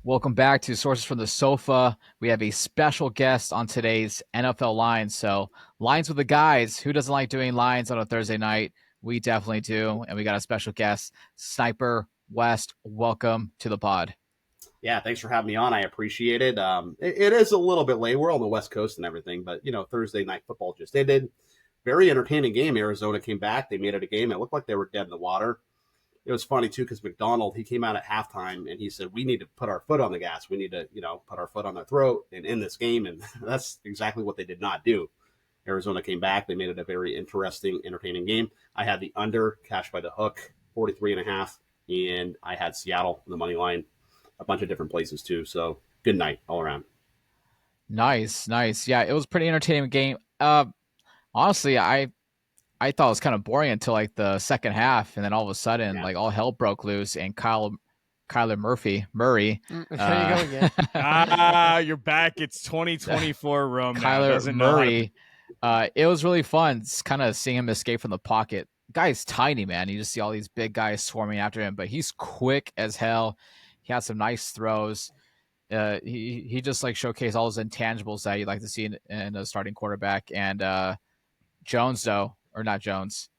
Welcome back to Sources from the Sofa. We have a special guest on today's NFL Lines. So, Lines with the guys. Who doesn't like doing lines on a Thursday night? We definitely do. And we got a special guest, Sniper West. Welcome to the pod. Yeah, thanks for having me on. I appreciate it. It is a little bit late. We're on the West Coast and everything, but Thursday night football just ended. Very entertaining game. Arizona came back. They made it a game. It looked like they were dead in the water. It was funny too because McDonald, he came out at halftime and he said, "We need to put our foot on the gas. We need to, put our foot on their throat and end this game." And that's exactly what they did not do. Arizona came back. They made it a very interesting, entertaining game. I had the under cash by the hook, 43.5, and I had Seattle on the money line, a bunch of different places too. So good night all around. Nice, nice. Yeah, it was a pretty entertaining game. Honestly, I thought it was kind of boring until like the second half, and then all of a sudden, Yeah. like all hell broke loose, and Kyler Murray, There you go again. You're back. It's 2024 Rome now. Kyler Doesn't know how to- Murray. It was really fun. It's kind of seeing him escape from the pocket. Guy's tiny, man. You just see all these big guys swarming after him, but he's quick as hell. He had some nice throws. He just like showcased all those intangibles that you like to see in a starting quarterback. And Jones, though, or not Jones.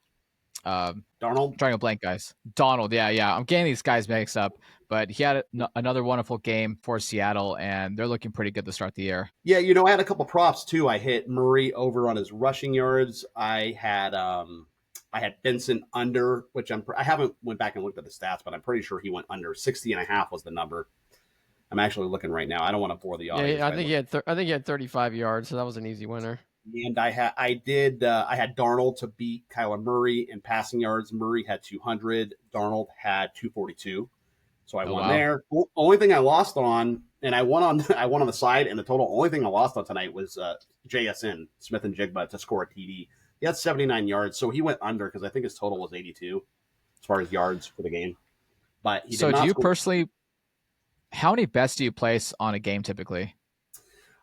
Darnold. Trying to blank, guys. Donald, yeah. I'm getting these guys mixed up, but he had another wonderful game for Seattle, and they're looking pretty good to start the year. Yeah, I had a couple props too. I hit Murray over on his rushing yards. I had Benson under, which I haven't went back and looked at the stats, but I'm pretty sure he went under. 60.5 was the number. I'm actually looking right now. I don't want to bore the audience. Yeah, I think he had 35 yards, so that was an easy winner. And I had Darnold to beat Kyler Murray in passing yards. Murray had 200. Darnold had 242. So I won there. Only thing I lost on, and I won on the side, and the total only thing I lost on tonight was Jaeson, Smith and Jigba, to score a TD. He had 79 yards, so he went under because I think his total was 82 as far as yards for the game. But he So did not do you score. personally, how many bets do you place on a game typically?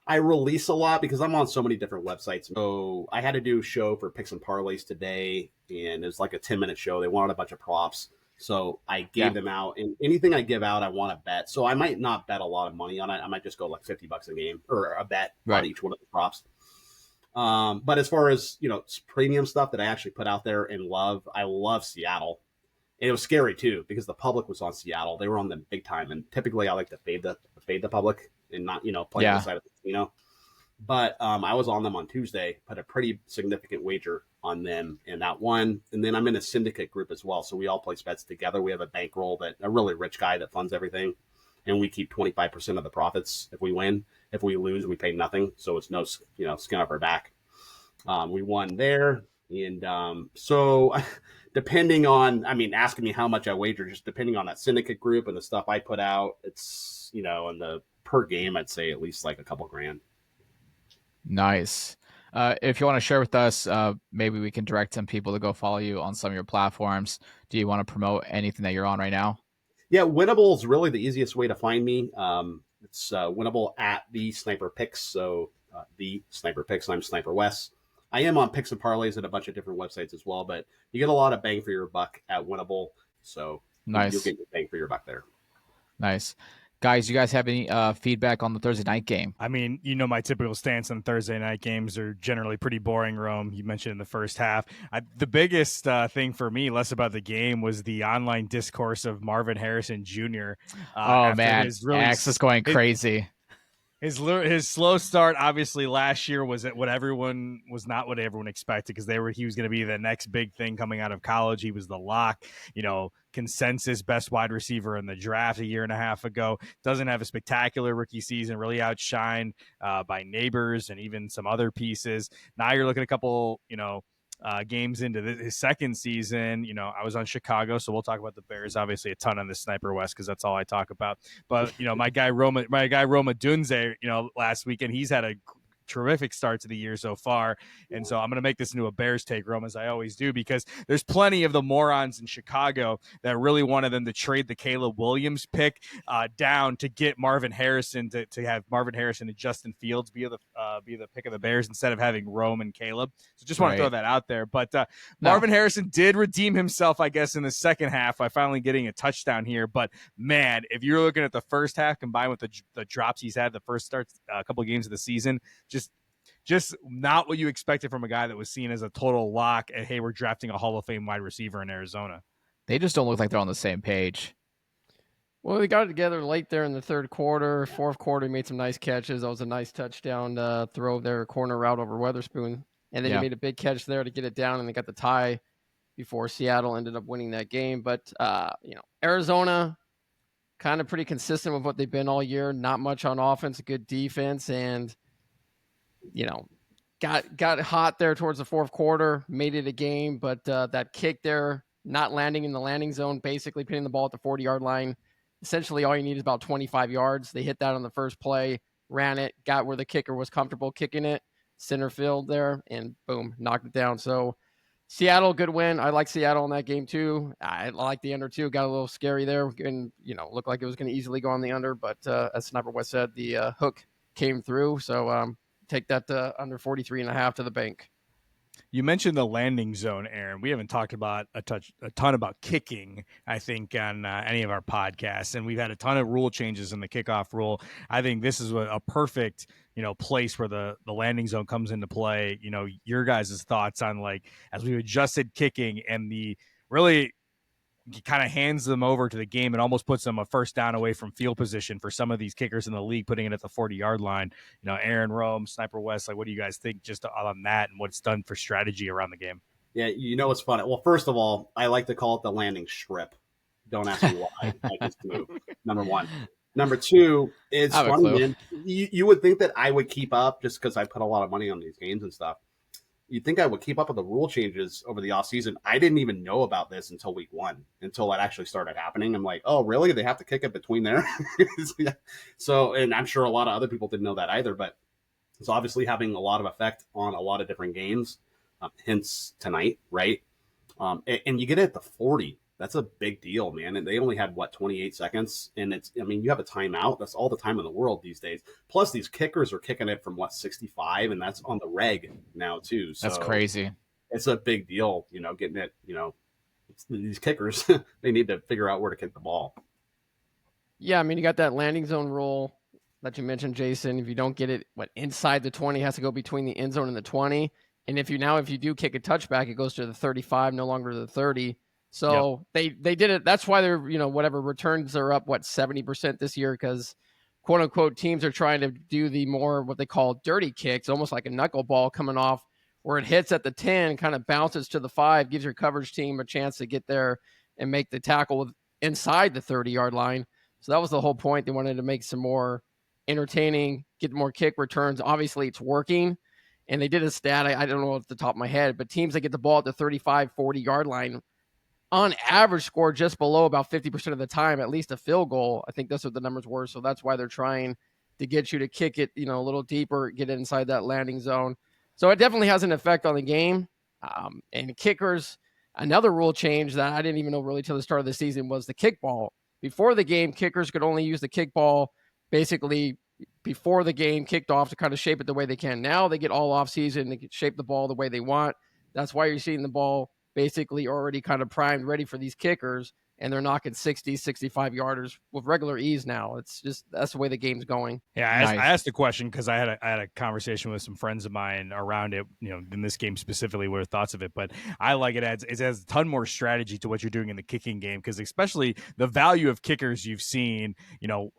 I release a lot because I'm on so many different websites. So I had to do a show for Picks and Parlays today, and it was like a 10-minute show. They wanted a bunch of props. So I gave them out, and anything I give out, I want to bet. So I might not bet a lot of money on it. I might just go like $50 a game or a bet on each one of the props. But as far as, premium stuff that I actually put out there and love, I love Seattle. And it was scary too because the public was on Seattle. They were on them big time, and typically I like to fade the public and not play on the side of the casino. But I was on them on Tuesday, put a pretty significant wager on them, and that won. And then I'm in a syndicate group as well, so we all place bets together. We have a bankroll that a really rich guy that funds everything, and we keep 25% of the profits if we win. If we lose, we pay nothing, so it's no skin off our back. We won there, and so depending on, asking me how much I wager, just depending on that syndicate group and the stuff I put out, it's in the per game, I'd say at least like a couple grand. Nice. If you want to share with us, maybe we can direct some people to go follow you on some of your platforms. Do you want to promote anything that you're on right now? Yeah, Winnable is really the easiest way to find me. It's Winnable at the Sniper Picks. So the Sniper Picks. I'm Sniper West. I am on Picks and Parlays at a bunch of different websites as well, but you get a lot of bang for your buck at Winnable. So nice. You'll get your bang for your buck there. Nice. Guys, you guys have any feedback on the Thursday night game? My typical stance on Thursday night games are generally pretty boring, Rome. You mentioned in the first half. The biggest thing for me, less about the game, was the online discourse of Marvin Harrison Jr. Oh, man. X is going crazy. His slow start, obviously, last year was not what everyone expected because he was going to be the next big thing coming out of college. He was the lock, consensus best wide receiver in the draft a year and a half ago. Doesn't have a spectacular rookie season, really outshined by Neighbors and even some other pieces. Now you're looking at a couple, games into his second season. I was on Chicago, so we'll talk about the Bears obviously a ton on the Sniper West because that's all I talk about. But my guy Roma Dunze, last weekend he's had terrific start to the year so far. And so I'm going to make this into a Bears take, Rome, as I always do, because there's plenty of the morons in Chicago that really wanted them to trade the Caleb Williams pick down to get Marvin Harrison, to have Marvin Harrison and Justin Fields be the pick of the Bears instead of having Rome and Caleb. So just want to throw that out there. But Marvin Harrison did redeem himself, I guess, in the second half by finally getting a touchdown here. But man, if you're looking at the first half combined with the drops he's had the first starts a couple of games of the season, just not what you expected from a guy that was seen as a total lock. And hey, we're drafting a Hall of Fame wide receiver in Arizona. They just don't look like they're on the same page. Well, they got it together late there in the third quarter. Fourth quarter, he made some nice catches. That was a nice touchdown throw there, corner route over Weatherspoon. And then he made a big catch there to get it down, and they got the tie before Seattle ended up winning that game. But, Arizona, kind of pretty consistent with what they've been all year. Not much on offense, good defense, and, got hot there towards the fourth quarter, made it a game. But that kick there, not landing in the landing zone, basically pinning the ball at the 40-yard line. Essentially, all you need is about 25 yards. They hit that on the first play, ran it, got where the kicker was comfortable kicking it, center field there, and boom, knocked it down. So Seattle, good win. I like Seattle in that game too. I like the under too. Got a little scary there, and looked like it was going to easily go on the under. But as Sniper West said, the hook came through. So take that under 43.5 to the bank. You mentioned the landing zone, Aaron. We haven't talked about a ton about kicking, I think, on any of our podcasts, and we've had a ton of rule changes in the kickoff rule. I think this is a perfect, place where the landing zone comes into play. Your guys' thoughts on, like, as we've adjusted kicking and the really kind of hands them over to the game and almost puts them a first down away from field position for some of these kickers in the league, putting it at the 40-yard line. Aaron, Rome, Sniper West, like, what do you guys think just on that and what it's done for strategy around the game? Yeah, what's funny? Well, first of all, I like to call it the landing strip. Don't ask me why. I just move. Number one. Number two, it's funny, man. You would think that I would keep up just because I put a lot of money on these games and stuff. You'd think I would keep up with the rule changes over the offseason. I didn't even know about this until week one, until it actually started happening. I'm like, oh, really? They have to kick it between there? So, and I'm sure a lot of other people didn't know that either, but it's obviously having a lot of effect on a lot of different games, hence tonight, right? And you get it at the 40. That's a big deal, man. And they only had, 28 seconds? And you have a timeout. That's all the time in the world these days. Plus, these kickers are kicking it from, 65? And that's on the reg now, too. So that's crazy. It's a big deal, getting it, these kickers, they need to figure out where to kick the ball. Yeah, you got that landing zone rule that you mentioned, Jason. If you don't get it, inside the 20, it has to go between the end zone and the 20. And if you do kick a touchback, it goes to the 35, no longer the 30. So they did it. That's why they're, whatever returns are up, 70% this year, because quote unquote teams are trying to do the more what they call dirty kicks, almost like a knuckleball coming off where it hits at the 10, kind of bounces to the 5, gives your coverage team a chance to get there and make the tackle inside the 30-yard line. So that was the whole point. They wanted to make some more entertaining, get more kick returns. Obviously it's working. And they did a stat, I don't know off the top of my head, but teams that get the ball at the 35, 40-yard line on average score just below about 50% of the time, at least a field goal. I think that's what the numbers were. So that's why they're trying to get you to kick it, a little deeper, get it inside that landing zone. So it definitely has an effect on the game. And kickers, another rule change that I didn't even know really till the start of the season was the kickball. Before the game, kickers could only use the kickball basically before the game kicked off to kind of shape it the way they can. Now they get all off season. They can shape the ball the way they want. That's why you're seeing the ball basically already kind of primed, ready for these kickers, and they're knocking 60, 65 yarders with regular ease now. It's just, that's the way the game's going. Yeah, I asked the question because I had a conversation with some friends of mine around it, in this game specifically, what are thoughts of it. But I like it adds a ton more strategy to what you're doing in the kicking game, because especially the value of kickers you've seen.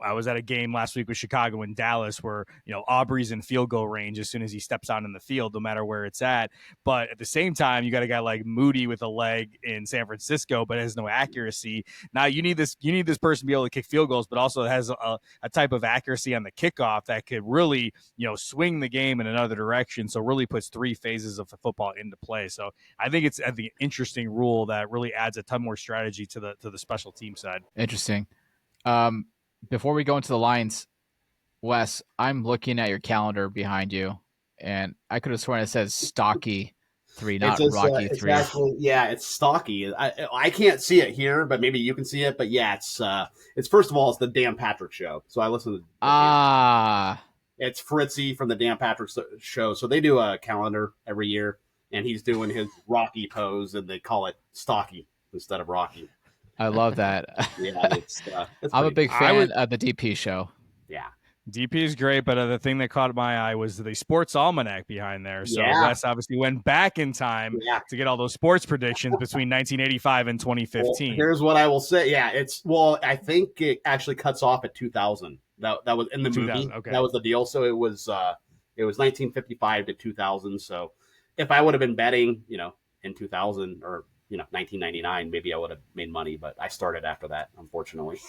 I was at a game last week with Chicago and Dallas where, Aubrey's in field goal range as soon as he steps out in the field, no matter where it's at. But at the same time, you got a guy like Moody with a leg in San Francisco, but has no accuracy. Now you need this person to be able to kick field goals, but also has a type of accuracy on the kickoff that could really, swing the game in another direction. So really puts 3 phases of the football into play. So I think it's an interesting rule that really adds a ton more strategy to the special team side. Interesting. Before we go into the lines, Wes, I'm looking at your calendar behind you. and I could have sworn it says Stocky 3, It's not just, Rocky it's 3. actually, yeah, it's stocky. I can't see it here, but maybe you can see it. But yeah, it's first of all, it's the Dan Patrick Show. So I listen to it's Fritzy from the Dan Patrick Show. So they do a calendar every year, and he's doing his Rocky pose, and they call it Stocky instead of Rocky. I love that. Yeah, it's I'm a big cool. fan of the DP show. Yeah. DP is great, but the thing that caught my eye was the sports almanac behind there. So Yeah. Wes obviously went back in time to get all those sports predictions between 1985 and 2015. Well, here's what I will say. Yeah, I think it actually cuts off at 2000. That was in the movie. Okay. That was the deal. So it was 1955 to 2000. So if I would have been betting, in 2000 or 1999, maybe I would have made money. But I started after that, unfortunately.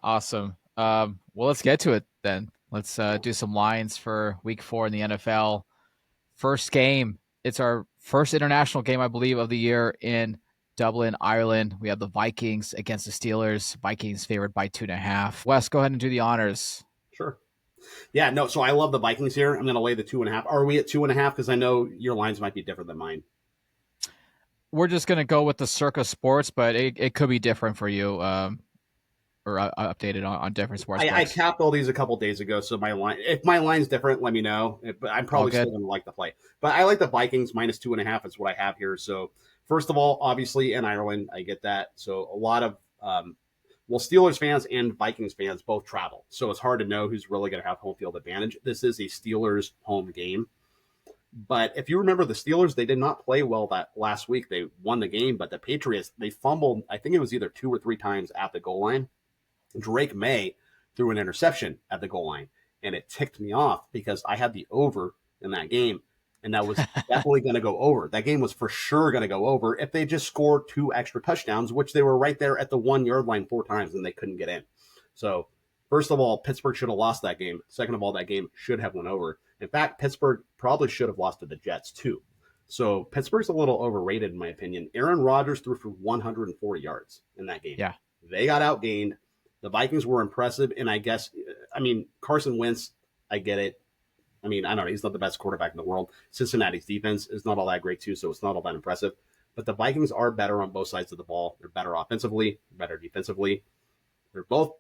Awesome. Well, let's get to it then. Let's do some lines for week 4 in the NFL. First game. It's our first international game, I believe, of the year in Dublin, Ireland. We have the Vikings against the Steelers. Vikings favored by 2.5. Wes, go ahead and do the honors. Sure. Yeah, no, so I love the Vikings here. I'm going to lay the 2.5. Are we at 2.5? Because I know your lines might be different than mine. We're just going to go with the Circa Sports, but it could be different for you. Or updated on different sports. I capped all these a couple days ago, so if my line's different, let me know. But I'm probably still going to like the play. But I like the Vikings minus 2.5 is what I have here. So first of all, obviously in Ireland, I get that. So a lot of Steelers fans and Vikings fans both travel, so it's hard to know who's really going to have home field advantage. This is a Steelers home game. But if you remember the Steelers, they did not play well that last week. They won the game, but the Patriots, they fumbled, I think it was either 2 or 3 times at the goal line. Drake May threw an interception at the goal line, and it ticked me off because I had the over in that game, and that was definitely going to go over. That game was for sure going to go over if they just scored 2 extra touchdowns, which they were right there at the 1-yard line 4 times, and they couldn't get in. So, first of all, Pittsburgh should have lost that game. Second of all, that game should have went over. In fact, Pittsburgh probably should have lost to the Jets too. So, Pittsburgh's a little overrated in my opinion. Aaron Rodgers threw for 140 yards in that game. Yeah. They got outgained. The Vikings were impressive, and Carson Wentz, I get it. I don't know. He's not the best quarterback in the world. Cincinnati's defense is not all that great, too, so it's not all that impressive. But the Vikings are better on both sides of the ball. They're better offensively, better defensively.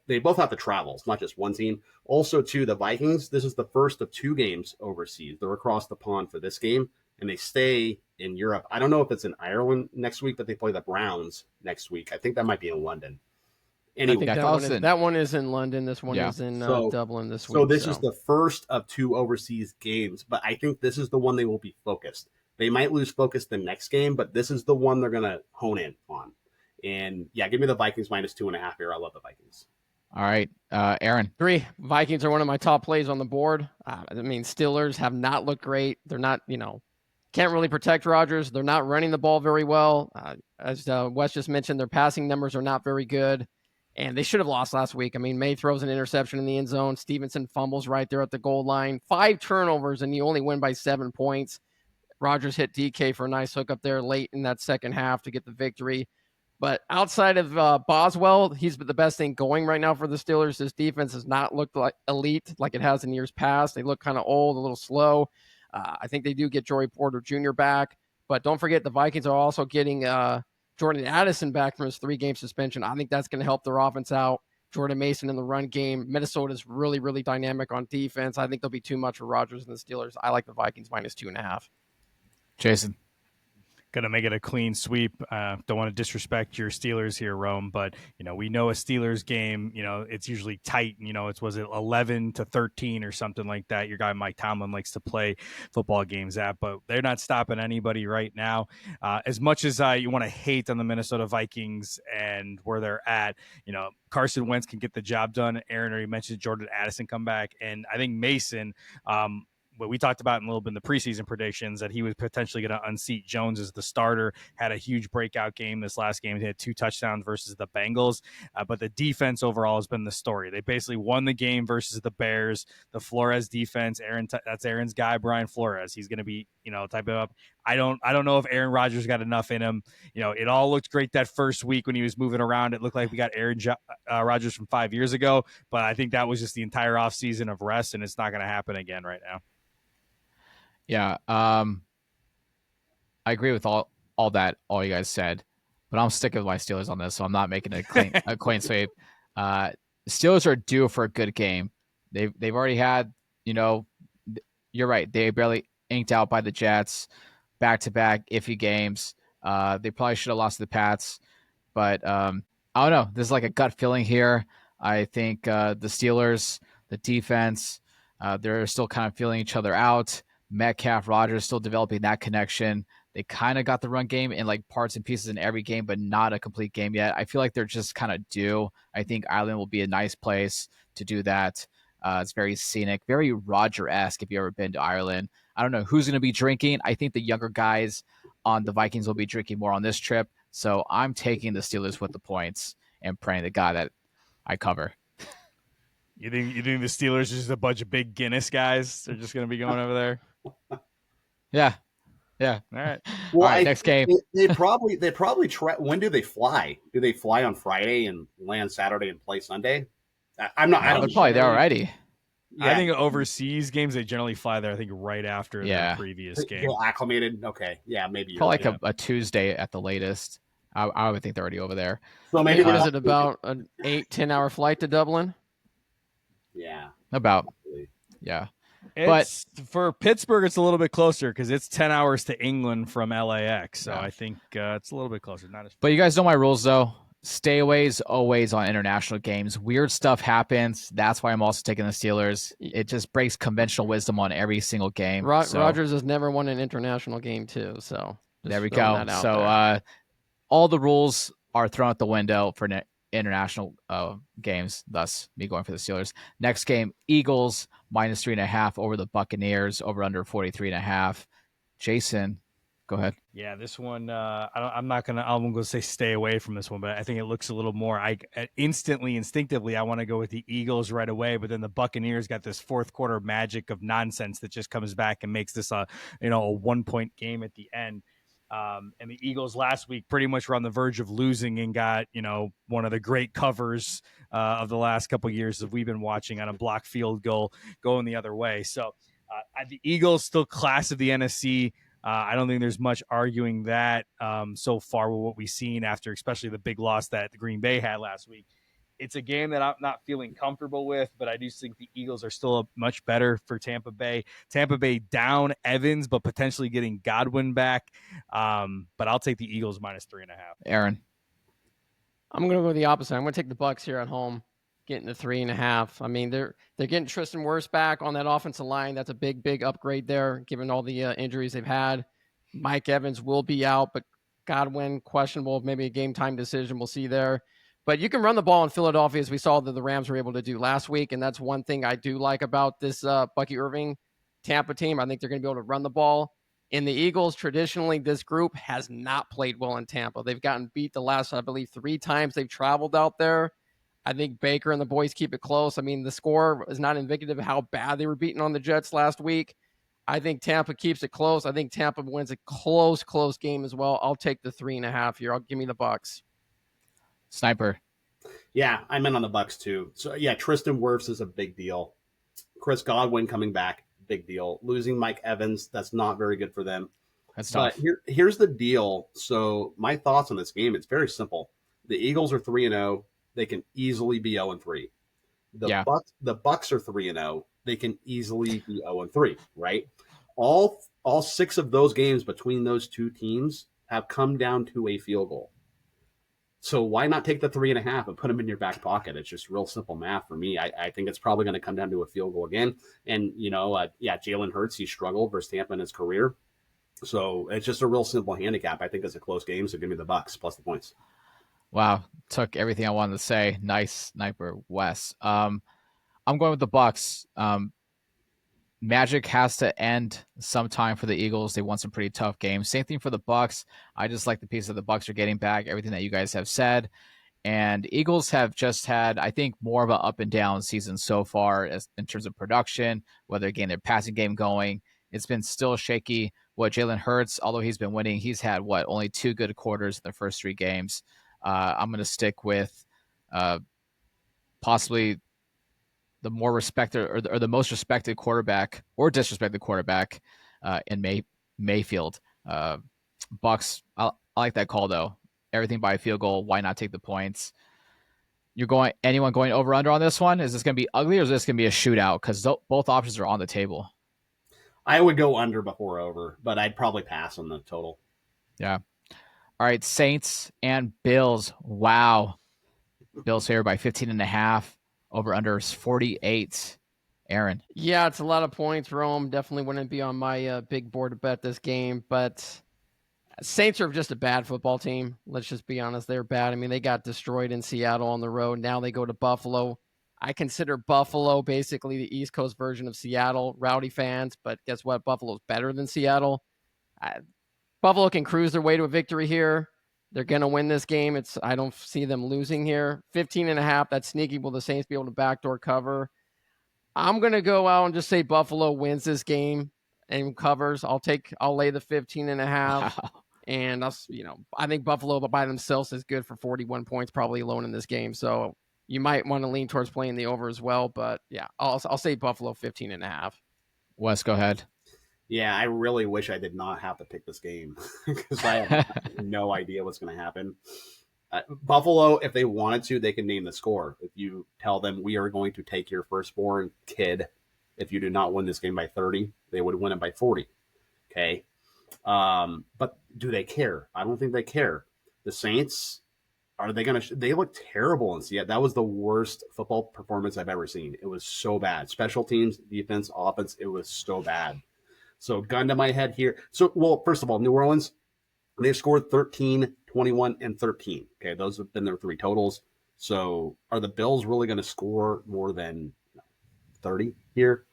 They both have to travel. It's not just one team. Also, too, the Vikings, this is the first of 2 games overseas. They're across the pond for this game, and they stay in Europe. I don't know if it's in Ireland next week, but they play the Browns next week. I think that might be in London. Anyway, that one is in London. This one is in Dublin this week. So this is the first of 2 overseas games, but I think this is the one they will be focused. They might lose focus the next game, but this is the one they're going to hone in on. And yeah, give me the Vikings minus 2.5 here. I love the Vikings. All right, Aaron. 3. Vikings are one of my top plays on the board. Steelers have not looked great. They're not, can't really protect Rodgers. They're not running the ball very well. As Wes just mentioned, their passing numbers are not very good. And they should have lost last week. May throws an interception in the end zone. Stevenson fumbles right there at the goal line. 5 turnovers, and you only win by 7 points. Rodgers hit DK for a nice hook up there late in that second half to get the victory. But outside of Boswell, he's the best thing going right now for the Steelers. His defense has not looked like elite like it has in years past. They look kind of old, a little slow. I think they do get Joey Porter Jr. back. But don't forget, the Vikings are also getting Jordan Addison back from his 3-game suspension. I think that's going to help their offense out. Jordan Mason in the run game. Minnesota is really, really dynamic on defense. I think they'll be too much for Rodgers and the Steelers. I like the Vikings minus 2.5. Jason. Going to make it a clean sweep. Don't want to disrespect your Steelers here, Rome, but we know a Steelers game. It's usually tight. Was it 11-13 or something like that? Your guy Mike Tomlin likes to play football games at, but they're not stopping anybody right now. As much as you want to hate on the Minnesota Vikings and where they're at, Carson Wentz can get the job done. Aaron already mentioned Jordan Addison come back, and I think Mason. What we talked about in a little bit in the preseason predictions, that he was potentially going to unseat Jones as the starter, had a huge breakout game this last game. He had 2 touchdowns versus the Bengals, but the defense overall has been the story. They basically won the game versus the Bears. The Flores defense, that's Aaron's guy, Brian Flores. He's going to be, type it up. I don't know if Aaron Rodgers got enough in him. It all looked great that first week when he was moving around. It looked like we got Aaron Rodgers from 5 years ago, but I think that was just the entire offseason of rest, and it's not going to happen again right now. Yeah, I agree with all you guys said, but I'm sticking with my Steelers on this, so I'm not making a clean sweep. Steelers are due for a good game. They've already had, you're right. They barely inked out by the Jets, back-to-back iffy games. They probably should have lost to the Pats, but I don't know. There's like a gut feeling here. I think the Steelers, the defense, they're still kind of feeling each other out. Metcalf, Rodgers still developing that connection. They kind of got the run game in like parts and pieces in every game, but not a complete game yet. I feel like they're just kind of due. I think Ireland will be a nice place to do that. It's very scenic, very Roger-esque if you've ever been to Ireland. I don't know who's going to be drinking. I think the younger guys on the Vikings will be drinking more on this trip. So I'm taking the Steelers with the points and praying to God that I cover. You think the Steelers are just a bunch of big Guinness guys? They're just going to be going over there? Yeah. All right. Well, All right, next game. They probably try. When do they fly? Do they fly on Friday and land Saturday and play Sunday? I'm not. They're probably there already. Yeah. I think overseas games, they generally fly there, I think, right after their previous game. Feel acclimated? Okay. Yeah, maybe. Probably like a Tuesday at the latest. I would think they're already over there. So maybe what is it, about an 8-10 hour flight to Dublin? Yeah. About. Yeah. For Pittsburgh, it's a little bit closer because it's 10 hours to England from LAX. So I think it's a little bit closer. But you guys know my rules, though. Stayaways always on international games. Weird stuff happens. That's why I'm also taking the Steelers. It just breaks conventional wisdom on every single game. Rodgers has never won an international game, too. So there we go. So all the rules are thrown out the window for international games, thus me going for the Steelers. Next game, Eagles -3.5 over the Buccaneers, over under 43.5. Jaeson, go ahead. Yeah, this one, I'm going to say stay away from this one, but I think it looks a little more, instinctively, I want to go with the Eagles right away, but then the Buccaneers got this fourth quarter magic of nonsense that just comes back and makes this a 1-point game at the end. And the Eagles last week pretty much were on the verge of losing and got, one of the great covers of the last couple of years that we've been watching on a block field goal going the other way. So the Eagles still class of the NFC. I don't think there's much arguing that so far with what we've seen after, especially the big loss that the Green Bay had last week. It's a game that I'm not feeling comfortable with, but I do think the Eagles are still much better for Tampa Bay. Tampa Bay down Evans, but potentially getting Godwin back. But I'll take the Eagles -3.5. Aaron. I'm going to go the opposite. I'm going to take the Bucs here at home, getting the 3.5. I mean, they're getting Tristan Wirfs back on that offensive line. That's a big upgrade there, given all the injuries they've had. Mike Evans will be out, but Godwin questionable, maybe a game time decision. We'll see there. But you can run the ball in Philadelphia, as we saw that the Rams were able to do last week, and that's one thing I do like about this Bucky Irving Tampa team. I think they're going to be able to run the ball. In the Eagles, traditionally, this group has not played well in Tampa. They've gotten beat the last, I believe, 3 times they've traveled out there. I think Baker and the boys keep it close. I mean, the score is not indicative of how bad they were beaten on the Jets last week. I think Tampa keeps it close. I think Tampa wins a close game as well. I'll take the 3.5 here. I'll give me the Bucs. Sniper. Yeah, I'm in on the Bucs too. So yeah, Tristan Wirfs is a big deal. Chris Godwin coming back, big deal. Losing Mike Evans, that's not very good for them. That's tough. But here's the deal. So my thoughts on this game, it's very simple. The Eagles are 3-0. They can easily be 0-3. The Bucs are 3-0. They can easily be 0-3, right? All 6 of those games between those two teams have come down to a field goal. So why not take the 3.5 and put them in your back pocket? It's just real simple math for me. I think it's probably going to come down to a field goal again. And, Jalen Hurts, he struggled versus Tampa in his career. So it's just a real simple handicap. I think it's a close game. So give me the Bucs plus the points. Wow. Took everything I wanted to say. Nice sniper, Wes. I'm going with the Bucs. Magic has to end sometime for the Eagles. They won some pretty tough games. Same thing for the Bucs. I just like the piece that the Bucs are getting back, everything that you guys have said. And Eagles have just had, I think, more of an up and down season so far in terms of production, whether getting their passing game going. It's been still shaky Jalen Hurts, although he's been winning, he's had only 2 good quarters in the first 3 games. I'm going to stick with possibly the more respected or the most respected quarterback or disrespected quarterback in Mayfield. Bucks, I like that call though. Everything by a field goal. Why not take the points? Anyone going over under on this one? Is this going to be ugly or is this going to be a shootout? Because both options are on the table. I would go under before over, but I'd probably pass on the total. Yeah. All right, Saints and Bills. Wow. Bills here by 15.5. Over under is 48. Aaron. Yeah, it's a lot of points. Rome definitely wouldn't be on my big board to bet this game, but Saints are just a bad football team. Let's just be honest. They're bad. I mean, they got destroyed in Seattle on the road. Now they go to Buffalo. I consider Buffalo basically the East Coast version of Seattle. Rowdy fans, but guess what? Buffalo's better than Seattle. Buffalo can cruise their way to a victory here. They're going to win this game. I don't see them losing here. 15.5, that's sneaky. Will the Saints be able to backdoor cover? I'm going to go out and just say Buffalo wins this game and covers. I'll lay the 15.5. Wow. And I think Buffalo by themselves is good for 41 points, probably alone in this game. So you might want to lean towards playing the over as well. But yeah, I'll say Buffalo 15.5. Wes, go ahead. Yeah, I really wish I did not have to pick this game because I have no idea what's going to happen. Buffalo, if they wanted to, they can name the score. If you tell them we are going to take your firstborn kid, if you do not win this game by 30, they would win it by 40. Okay. But do they care? I don't think they care. The Saints, are they going to, they look terrible in Seattle. That was the worst football performance I've ever seen. It was so bad. Special teams, defense, offense, it was so bad. So gun to my head here. So, well, first of all, New Orleans, they've scored 13, 21, and 13. Okay, those have been their 3 totals. So are the Bills really going to score more than 30 here?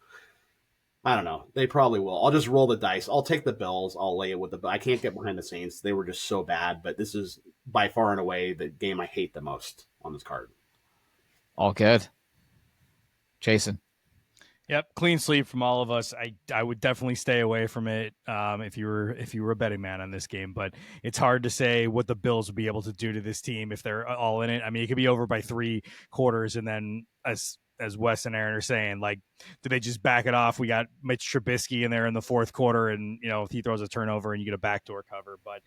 I don't know. They probably will. I'll just roll the dice. I'll take the Bills. I'll lay it with I can't get behind the Saints. They were just so bad. But this is by far and away the game I hate the most on this card. All good. Jaeson. Yep, clean sweep from all of us. I would definitely stay away from it if you were a betting man on this game. But it's hard to say what the Bills would be able to do to this team if they're all in it. I mean, it could be over by 3 quarters, and then as Wes and Aaron are saying, like, do they just back it off? We got Mitch Trubisky in there in the 4th quarter, and if he throws a turnover and you get a backdoor cover. But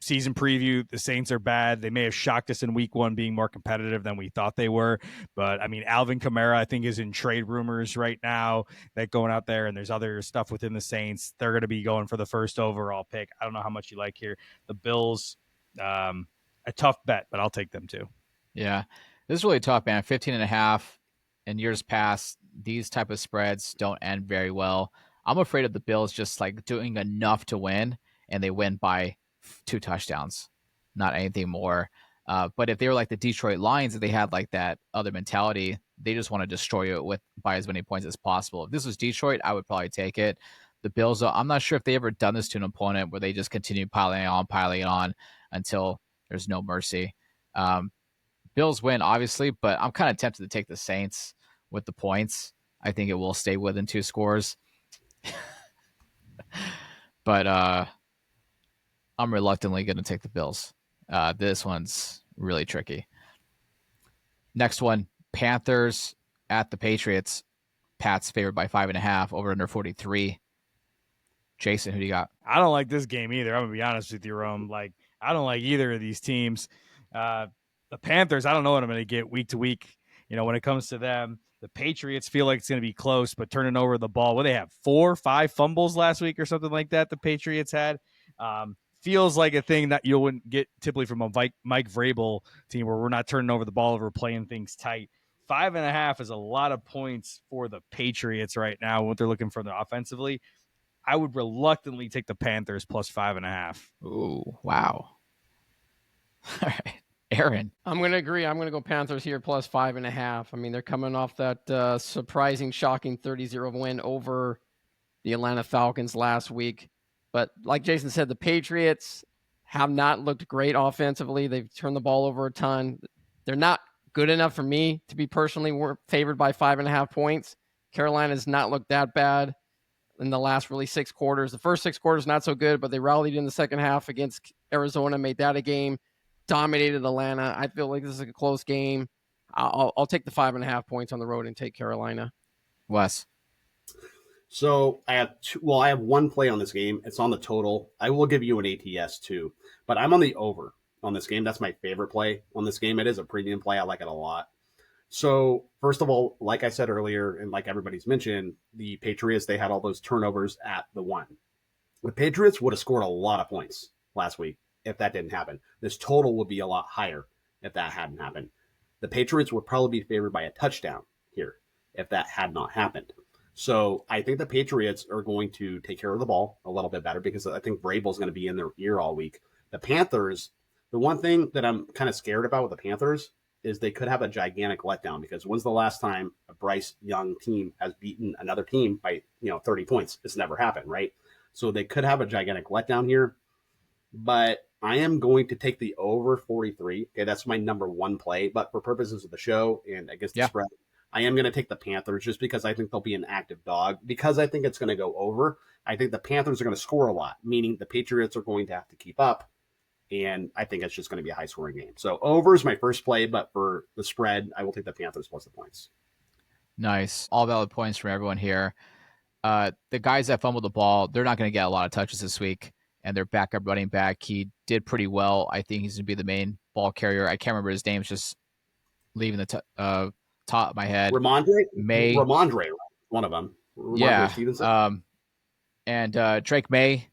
season preview, the Saints are bad. They may have shocked us in week 1 being more competitive than we thought they were. But, I mean, Alvin Kamara, I think, is in trade rumors right now that going out there, and there's other stuff within the Saints. They're going to be going for the first overall pick. I don't know how much you like here. The Bills, a tough bet, but I'll take them too. Yeah, this is really tough, man. 15.5 in years past, these type of spreads don't end very well. I'm afraid of the Bills just like doing enough to win, and they win by 2 touchdowns, not anything more. But if they were like the Detroit Lions, if they had like that other mentality, they just want to destroy it by as many points as possible. If this was Detroit, I would probably take it. The Bills, though, I'm not sure if they ever done this to an opponent where they just continue piling on until there's no mercy. Bills win, obviously, but I'm kind of tempted to take the Saints with the points. I think it will stay within 2 scores. But I'm reluctantly going to take the Bills. This one's really tricky. Next one, Panthers at the Patriots. Pats favored by 5.5, over under 43. Jaeson, who do you got? I don't like this game either. I'm going to be honest with you, Rome. Like, I don't like either of these teams. The Panthers, I don't know what I'm going to get week to week. When it comes to them, the Patriots feel like it's going to be close, but turning over the ball. What, they have 4 or 5 fumbles last week or something like that the Patriots had? Feels like a thing that you wouldn't get typically from a Mike Vrabel team where we're not turning over the ball, we're playing things tight. 5.5 is a lot of points for the Patriots right now, what they're looking for offensively. I would reluctantly take the Panthers plus 5.5. Ooh, wow. All right. Aaron. I'm going to agree. I'm going to go Panthers here plus 5.5. I mean, they're coming off that surprising, shocking 30-0 win over the Atlanta Falcons last week. But like Jaeson said, the Patriots have not looked great offensively. They've turned the ball over a ton. They're not good enough for me to be personally favored by 5.5 points. Carolina's not looked that bad. in the last really 6 quarters. The first 6 quarters, not so good, but they rallied in the second half against Arizona, made that a game, dominated Atlanta. I feel like this is a close game. I'll take the 5.5 points on the road and take Carolina. Wes. So I have I have one play on this game. It's on the total. I will give you an ATS too, but I'm on the over on this game. That's my favorite play on this game. It is a premium play. I like it a lot. So first of all, like I said earlier, and like everybody's mentioned, the Patriots, they had all those turnovers at the 1. The Patriots would have scored a lot of points last week if that didn't happen. This total would be a lot higher if that hadn't happened. The Patriots would probably be favored by a touchdown here if that had not happened. So I think the Patriots are going to take care of the ball a little bit better because I think Vrabel's going to be in their ear all week. The Panthers, the one thing that I'm kind of scared about with the Panthers is they could have a gigantic letdown because when's the last time a Bryce Young team has beaten another team by 30 points? It's never happened, right? So they could have a gigantic letdown here. But I am going to take the over 43. Okay, that's my number one play. But for purposes of the show and against the spread, I am going to take the Panthers just because I think they'll be an active dog. Because I think it's going to go over, I think the Panthers are going to score a lot, meaning the Patriots are going to have to keep up. And I think it's just going to be a high-scoring game. So over is my first play, but for the spread, I will take the Panthers plus the points. Nice. All valid points from everyone here. The guys that fumbled the ball, they're not going to get a lot of touches this week. And their backup running back, he did pretty well. I think he's going to be the main ball carrier. I can't remember his name. It's just leaving the top of my head. Ramondre, one of them. Stevenson. And Drake May,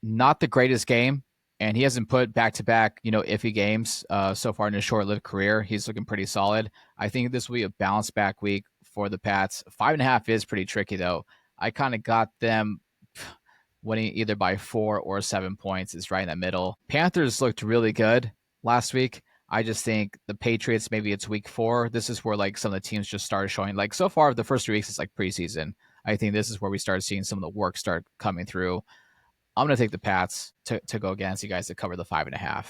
not the greatest game. And he hasn't put back-to-back, iffy games so far in his short-lived career. He's looking pretty solid. I think this will be a bounce-back week for the Pats. 5.5 is pretty tricky, though. I kind of got them winning either by 4 or 7 points. It's right in the middle. Panthers looked really good last week. I just think the Patriots, maybe it's week 4. This is where some of the teams just started showing. So far, the first 3 weeks, it's preseason. I think this is where we start seeing some of the work start coming through. I'm going to take the Pats to go against you guys to cover the 5.5.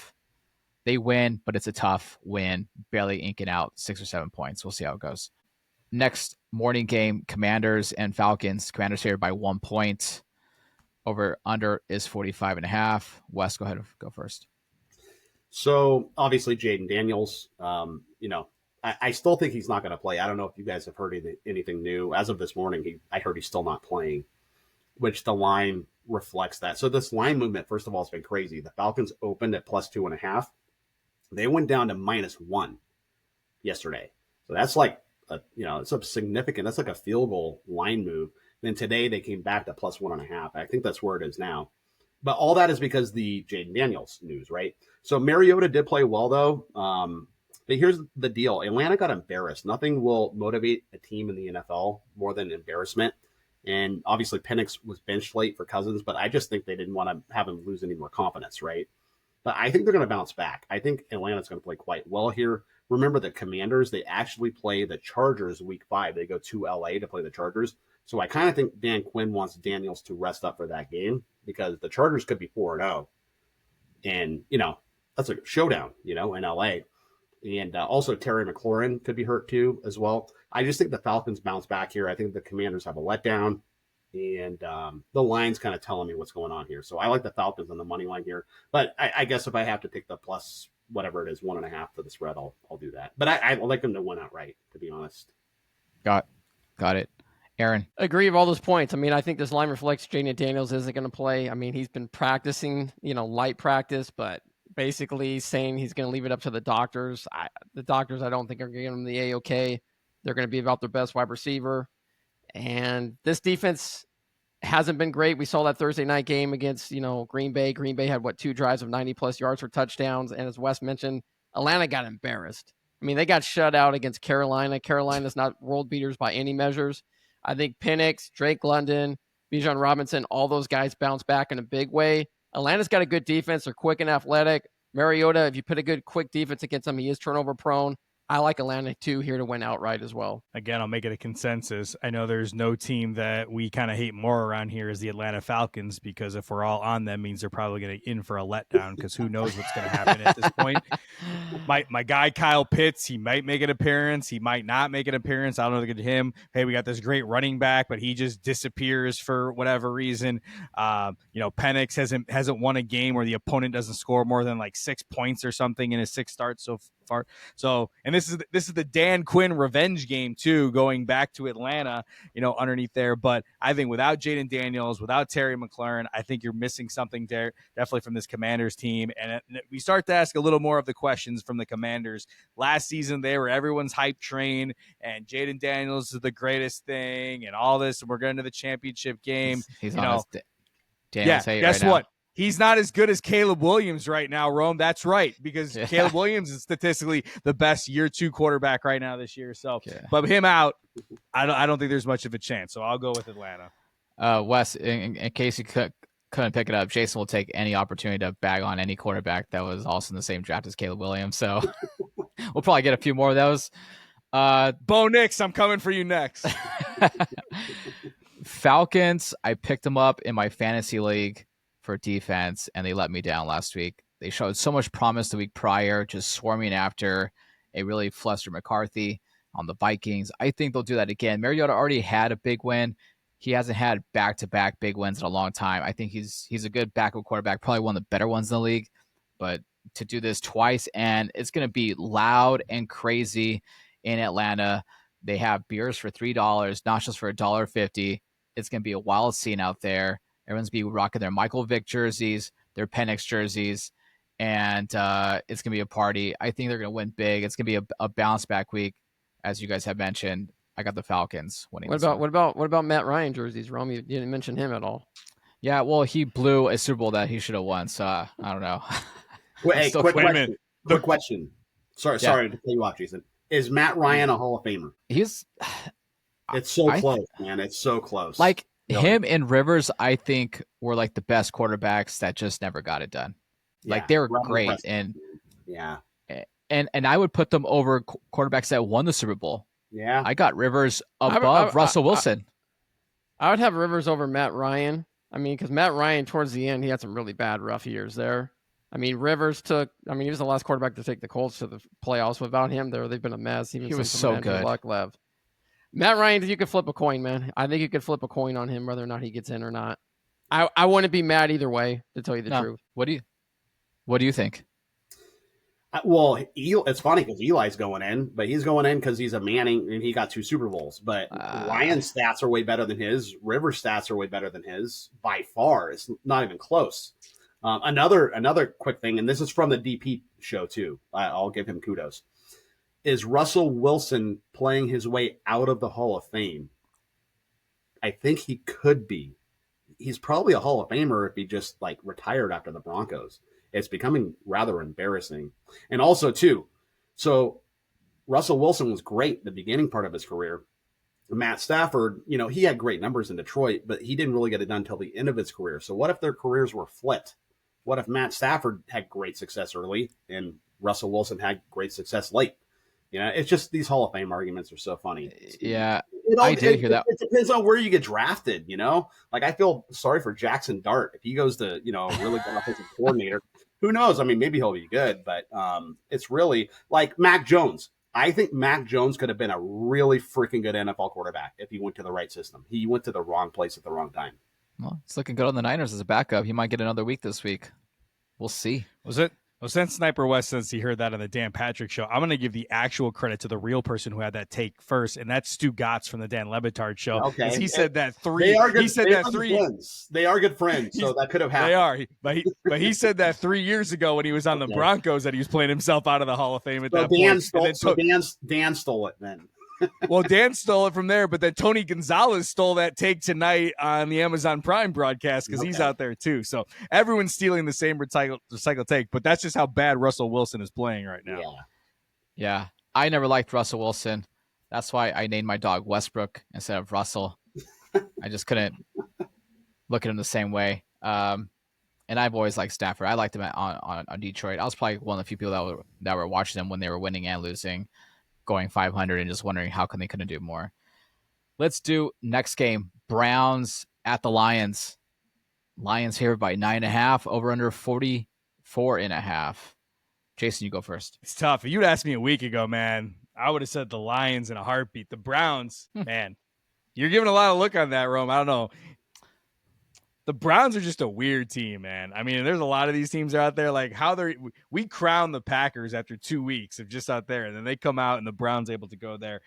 They win, but it's a tough win, barely inking out 6 or 7 points. We'll see how it goes. Next morning game, Commanders and Falcons. Commanders favored by 1 point. Over under is 45.5. Wes, go ahead and go first. So obviously Jaden Daniels, I still think he's not going to play. I don't know if you guys have heard anything new. As of this morning, I heard he's still not playing, which the line reflects that. So this line movement, first of all, has been crazy. The Falcons opened at plus 2.5. They went down to -1 yesterday. So that's it's a significant, that's like a field goal line move. Then today they came back to plus 1.5. I think that's where it is now. But all that is because the Jaden Daniels news, right? So Mariota did play well, though. But here's the deal. Atlanta got embarrassed. Nothing will motivate a team in the NFL more than embarrassment. And obviously Penix was benched late for Cousins, but I just think they didn't want to have him lose any more confidence, right? But I think they're going to bounce back. I think Atlanta's going to play quite well here. Remember the Commanders, they actually play the Chargers week 5. They go to LA to play the Chargers. So I kind of think Dan Quinn wants Daniels to rest up for that game because the Chargers could be 4-0. And, that's a showdown, in LA. And also Terry McLaurin could be hurt too as well. I just think the Falcons bounce back here. I think the Commanders have a letdown. And the line's kind of telling me what's going on here. So I like the Falcons on the money line here. But I guess if I have to take the plus whatever it is, 1.5 for the spread, I'll do that. But I like them to win outright, to be honest. Got it. Aaron. Agree with all those points. I think this line reflects Jaden Daniels isn't going to play. He's been practicing, light practice, but basically saying he's going to leave it up to the doctors. The doctors, I don't think, are going to give him the A-OK. They're going to be about their best wide receiver. And this defense hasn't been great. We saw that Thursday night game against, Green Bay. Green Bay had, 2 drives of 90-plus yards for touchdowns. And as Wes mentioned, Atlanta got embarrassed. They got shut out against Carolina. Carolina's not world beaters by any measures. I think Penix, Drake London, Bijan Robinson, all those guys bounce back in a big way. Atlanta's got a good defense. They're quick and athletic. Mariota, if you put a good quick defense against him, he is turnover prone. I like Atlanta too here to win outright as well. Again, I'll make it a consensus. I know there's no team that we kind of hate more around here as the Atlanta Falcons, because if we're all on them, means they're probably going to in for a letdown, because who knows what's going to happen at this point. My guy Kyle Pitts, he might make an appearance, he might not make an appearance. I don't know. Look at him. Hey, we got this great running back, but he just disappears for whatever reason. Penix hasn't won a game where the opponent doesn't score more than like 6 points or something in his 6 starts so far. So, and this is the Dan Quinn revenge game too, going back to Atlanta, underneath there. But I think without Jaden Daniels, without Terry McLaurin, I think you're missing something there, definitely from this Commanders team. And we start to ask a little more of the questions from the Commanders. Last season, they were everyone's hype train, and Jaden Daniels is the greatest thing, and all this, and we're going to the championship game. He's on his Daniels hate guess right what? Now. He's not as good as Caleb Williams right now, Rome. That's right, because Caleb Williams is statistically the best year 2 quarterback right now this year. So, but him out, I don't think there's much of a chance. So I'll go with Atlanta. Wes, in case you couldn't pick it up, Jaeson will take any opportunity to bag on any quarterback that was also in the same draft as Caleb Williams. So we'll probably get a few more of those. Bo Nix, I'm coming for you next. Falcons, I picked them up in my fantasy league for defense, and they let me down last week. They showed so much promise the week prior, just swarming after a really flustered McCarthy on the Vikings. I think they'll do that again. Mariota already had a big win. He hasn't had back-to-back big wins in a long time. I think he's a good backup quarterback, probably one of the better ones in the league. But to do this twice, and it's going to be loud and crazy in Atlanta. They have beers for $3, nachos for $1.50. It's going to be a wild scene out there. Everyone's be rocking their Michael Vick jerseys, their Penix jerseys, and it's going to be a party. I think they're going to win big. It's going to be a bounce back week, as you guys have mentioned. I got the Falcons winning. What about Matt Ryan jerseys, Rome? You didn't mention him at all. Yeah, well, he blew a Super Bowl that he should have won. So I don't know. Wait, quick question. Sorry to cut you off, Jason. Is Matt Ryan a Hall of Famer? It's so close, man. It's so close. Like him and Rivers, I think, were like the best quarterbacks that just never got it done. Like they were great, and I would put them over quarterbacks that won the Super Bowl. Yeah, I got Rivers above Russell Wilson. I would have Rivers over Matt Ryan. I mean, because Matt Ryan towards the end, he had some really bad, rough years there. I mean, Rivers he was the last quarterback to take the Colts to the playoffs. Without him, they've been a mess. He was so good. Matt Ryan, you could flip a coin, man. I think you could flip a coin on him, whether or not he gets in or not. I wouldn't be mad either way, to tell you the truth. What do you think? Well, it's funny because Eli's going in, but he's going in because he's a Manning and he got 2 Super Bowls. But Ryan's stats are way better than his. Rivers' stats are way better than his by far. It's not even close. Another quick thing, and this is from the DP show too. I'll give him kudos. Is Russell Wilson playing his way out of the Hall of Fame? I think he could be. He's probably a Hall of Famer if he just retired after the Broncos. It's becoming rather embarrassing. And also too, so Russell Wilson was great the beginning part of his career. Matt Stafford, he had great numbers in Detroit, but he didn't really get it done until the end of his career. So what if their careers were flipped? What if Matt Stafford had great success early and Russell Wilson had great success late? It's just these Hall of Fame arguments are so funny. Yeah, I did hear that. It depends on where you get drafted, I feel sorry for Jackson Dart. If he goes to, really good offensive coordinator, who knows? I mean, maybe he'll be good, but it's really like Mac Jones. I think Mac Jones could have been a really freaking good NFL quarterback if he went to the right system. He went to the wrong place at the wrong time. Well, it's looking good on the Niners as a backup. He might get another week this week. We'll see. Since Sniper West, since he heard that on the Dan Patrick show, I'm going to give the actual credit to the real person who had that take first, and that's Stu Gatz from the Dan Lebitard show. Okay, he said that three. They are good friends, so that could have happened. They are, but he said that 3 years ago when he was on the Broncos that he was playing himself out of the Hall of Fame at that point. Dan stole it then. Well, Dan stole it from there, but then Tony Gonzalez stole that take tonight on the Amazon Prime broadcast because he's out there too. So everyone's stealing the same recycle take, but that's just how bad Russell Wilson is playing right now. Yeah. I never liked Russell Wilson. That's why I named my dog Westbrook instead of Russell. I just couldn't look at him the same way. And I've always liked Stafford. I liked him on Detroit. I was probably one of the few people that were watching them when they were winning and losing. going 500 and just wondering how come they couldn't do more. Let's do next game. Browns at the Lions. Lions here by 9.5, over under 44.5. Jaeson, you go first. It's tough. If you'd asked me a week ago, man, I would have said the Lions in a heartbeat. The Browns, man, you're giving a lot of look on that, Rome. I don't know. The Browns are just a weird team, man. I mean, there's a lot of these teams out there, like how we crown the Packers after 2 weeks of just out there, and then they come out and the Browns able to go there.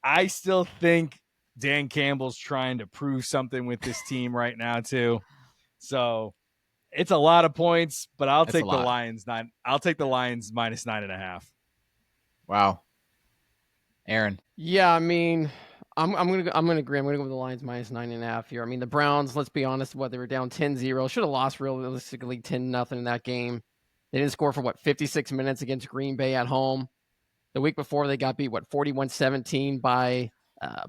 I still think Dan Campbell's trying to prove something with this team right now too. So it's a lot of points, but I'll take the Lions I'll take the Lions minus 9.5. Wow. Aaron. Yeah, I mean, I'm gonna agree. I'm gonna go with the Lions minus 9.5 here. I mean, the Browns, let's be honest, they were down 10-0. Should have lost realistically 10-0 in that game. They didn't score for 56 minutes against Green Bay at home. The week before they got beat 41-17 by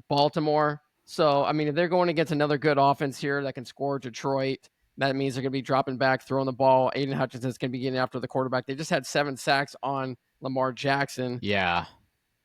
Baltimore. So, I mean, if they're going against another good offense here that can score Detroit, that means they're going to be dropping back, throwing the ball. Aiden Hutchinson's going to be getting after the quarterback. They just had 7 sacks on Lamar Jackson. Yeah.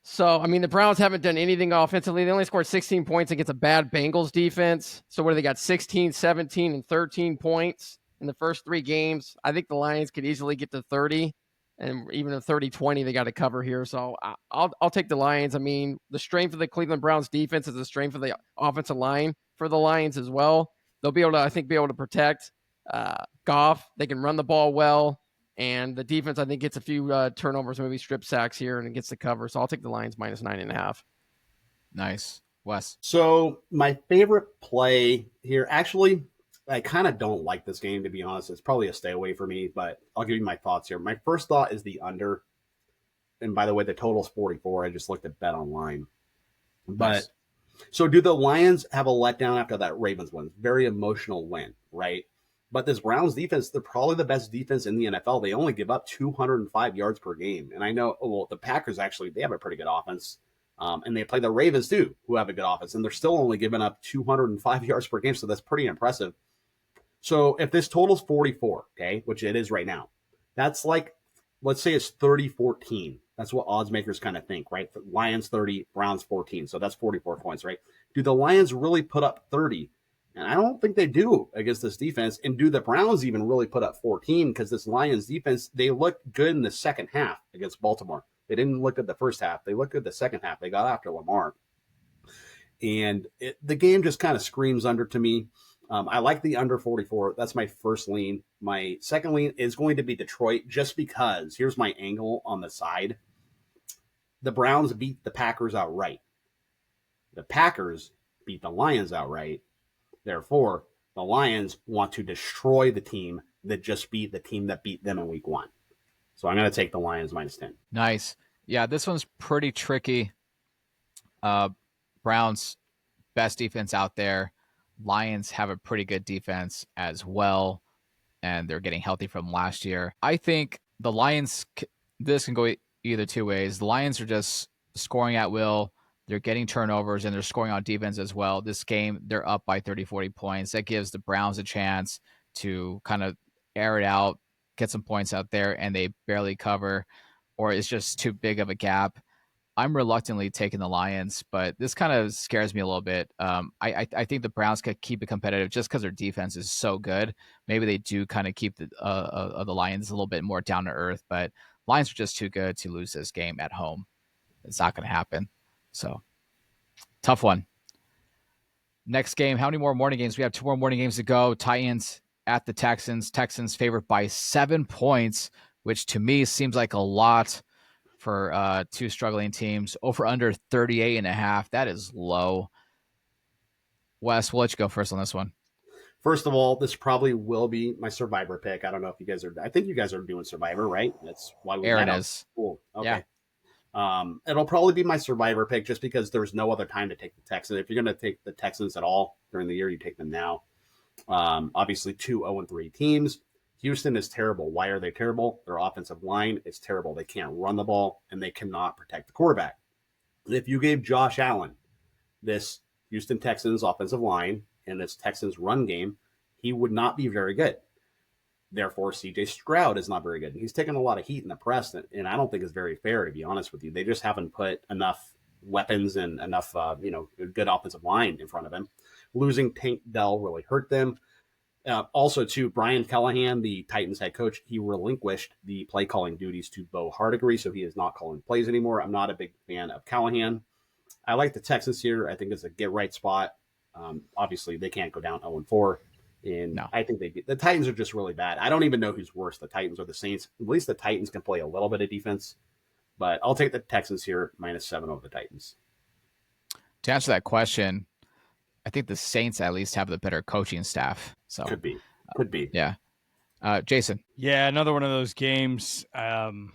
So, I mean, the Browns haven't done anything offensively. They only scored 16 points against a bad Bengals defense. So, what do they got? 16, 17, and 13 points in the first 3 games. I think the Lions could easily get to 30. And even a 30-20, they got to cover here. So I'll take the Lions. I mean, the strength of the Cleveland Browns defense is the strength of the offensive line for the Lions as well. They'll be able to protect Goff. They can run the ball well. And the defense, I think, gets a few turnovers, maybe strip sacks here, and it gets the cover. So I'll take the Lions minus 9.5. Nice. Wes. So my favorite play here, actually, I kind of don't like this game, to be honest. It's probably a stay away for me, but I'll give you my thoughts here. My first thought is the under. And by the way, the total's 44. I just looked at Bet Online. But so do the Lions have a letdown after that Ravens win? Very emotional win, right? But this Browns defense, they're probably the best defense in the NFL. They only give up 205 yards per game. And I know, well, the Packers actually, they have a pretty good offense. And they play the Ravens too, who have a good offense. And they're still only giving up 205 yards per game. So that's pretty impressive. So if this total's 44, okay, which it is right now, that's like, let's say it's 30-14. That's what odds makers kind of think, right? Lions 30, Browns 14. So that's 44 points, right? Do the Lions really put up 30? And I don't think they do against this defense. And do the Browns even really put up 14? Because this Lions defense, they looked good in the second half against Baltimore. They didn't look at the first half. They looked at the second half. They got after Lamar. And the game just kind of screams under to me. I like the under 44. That's my first lean. My second lean is going to be Detroit, just because here's my angle on the side. The Browns beat the Packers outright. The Packers beat the Lions outright. Therefore, the Lions want to destroy the team that just beat the team that beat them in week 1. So I'm going to take the Lions minus 10. Nice. Yeah, this one's pretty tricky. Browns, best defense out there. Lions have a pretty good defense as well, and they're getting healthy from last year. I think the Lions, this can go either 2 ways. The Lions are just scoring at will. They're getting turnovers, and they're scoring on defense as well. This game, they're up by 30, 40 points. That gives the Browns a chance to kind of air it out, get some points out there, and they barely cover, or it's just too big of a gap. I'm reluctantly taking the Lions, but this kind of scares me a little bit. I think the Browns could keep it competitive just because their defense is so good. Maybe they do kind of keep the Lions a little bit more down to earth, but Lions are just too good to lose this game at home. It's not going to happen. So, tough one. Next game, how many more morning games? We have 2 more morning games to go. Titans at the Texans. Texans favored by 7 points, which to me seems like a lot for 2 struggling teams. Over under 38.5. That is low. Wes, we'll let you go first on this one. First of all, this probably will be my Survivor pick. I don't know if you guys are. I think you guys are doing Survivor, right? That's why we. Aaron is. Cool. Okay. Yeah. It'll probably be my Survivor pick, just because there's no other time to take the Texans. If you're going to take the Texans at all during the year, you take them now. Obviously, 2 0-3 teams. Houston is terrible. Why are they terrible? Their offensive line is terrible. They can't run the ball, and they cannot protect the quarterback. If you gave Josh Allen this Houston Texans offensive line and this Texans run game, he would not be very good. Therefore, CJ Stroud is not very good. He's taken a lot of heat in the press, and I don't think it's very fair, to be honest with you. They just haven't put enough weapons and enough, good offensive line in front of him. Losing Tank Dell really hurt them. Also, too, Brian Callahan, the Titans head coach, he relinquished the play calling duties to Bo Hardigree, so he is not calling plays anymore. I'm not a big fan of Callahan. I like the Texans here. I think it's a get right spot. Obviously, they can't go down 0-4. And no. I think the Titans are just really bad. I don't even know who's worse, the Titans or the Saints. At least the Titans can play a little bit of defense. But I'll take the Texans here, -7 over the Titans. To answer that question, I think the Saints at least have the better coaching staff. So could be. Yeah. Jaeson. Yeah, another one of those games. Don't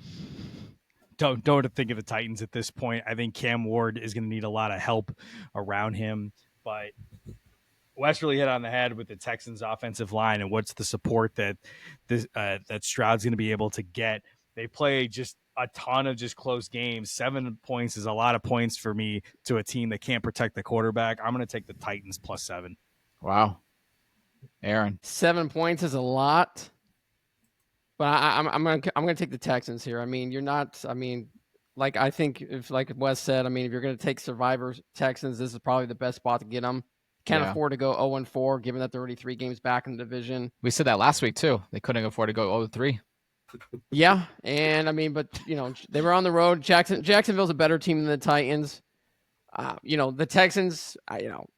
think of the Titans at this point. I think Cam Ward is going to need a lot of help around him. But Wes really hit on the head with the Texans' offensive line and what's the support that that Stroud's going to be able to get. They play just a ton of just close games. 7 points is a lot of points for me to a team that can't protect the quarterback. I'm going to take the Titans +7. Wow. Aaron. 7 points is a lot, but I'm gonna take the Texans here. I mean, you're not. I mean, I think if, like Wes said, I mean, if you're gonna take Survivor Texans, this is probably the best spot to get them. Can't afford to go 0-4, given that they're already 3 games back in the division. We said that last week too. They couldn't afford to go 0-3. Yeah, and I mean, but they were on the road. Jacksonville's a better team than the Titans. The Texans.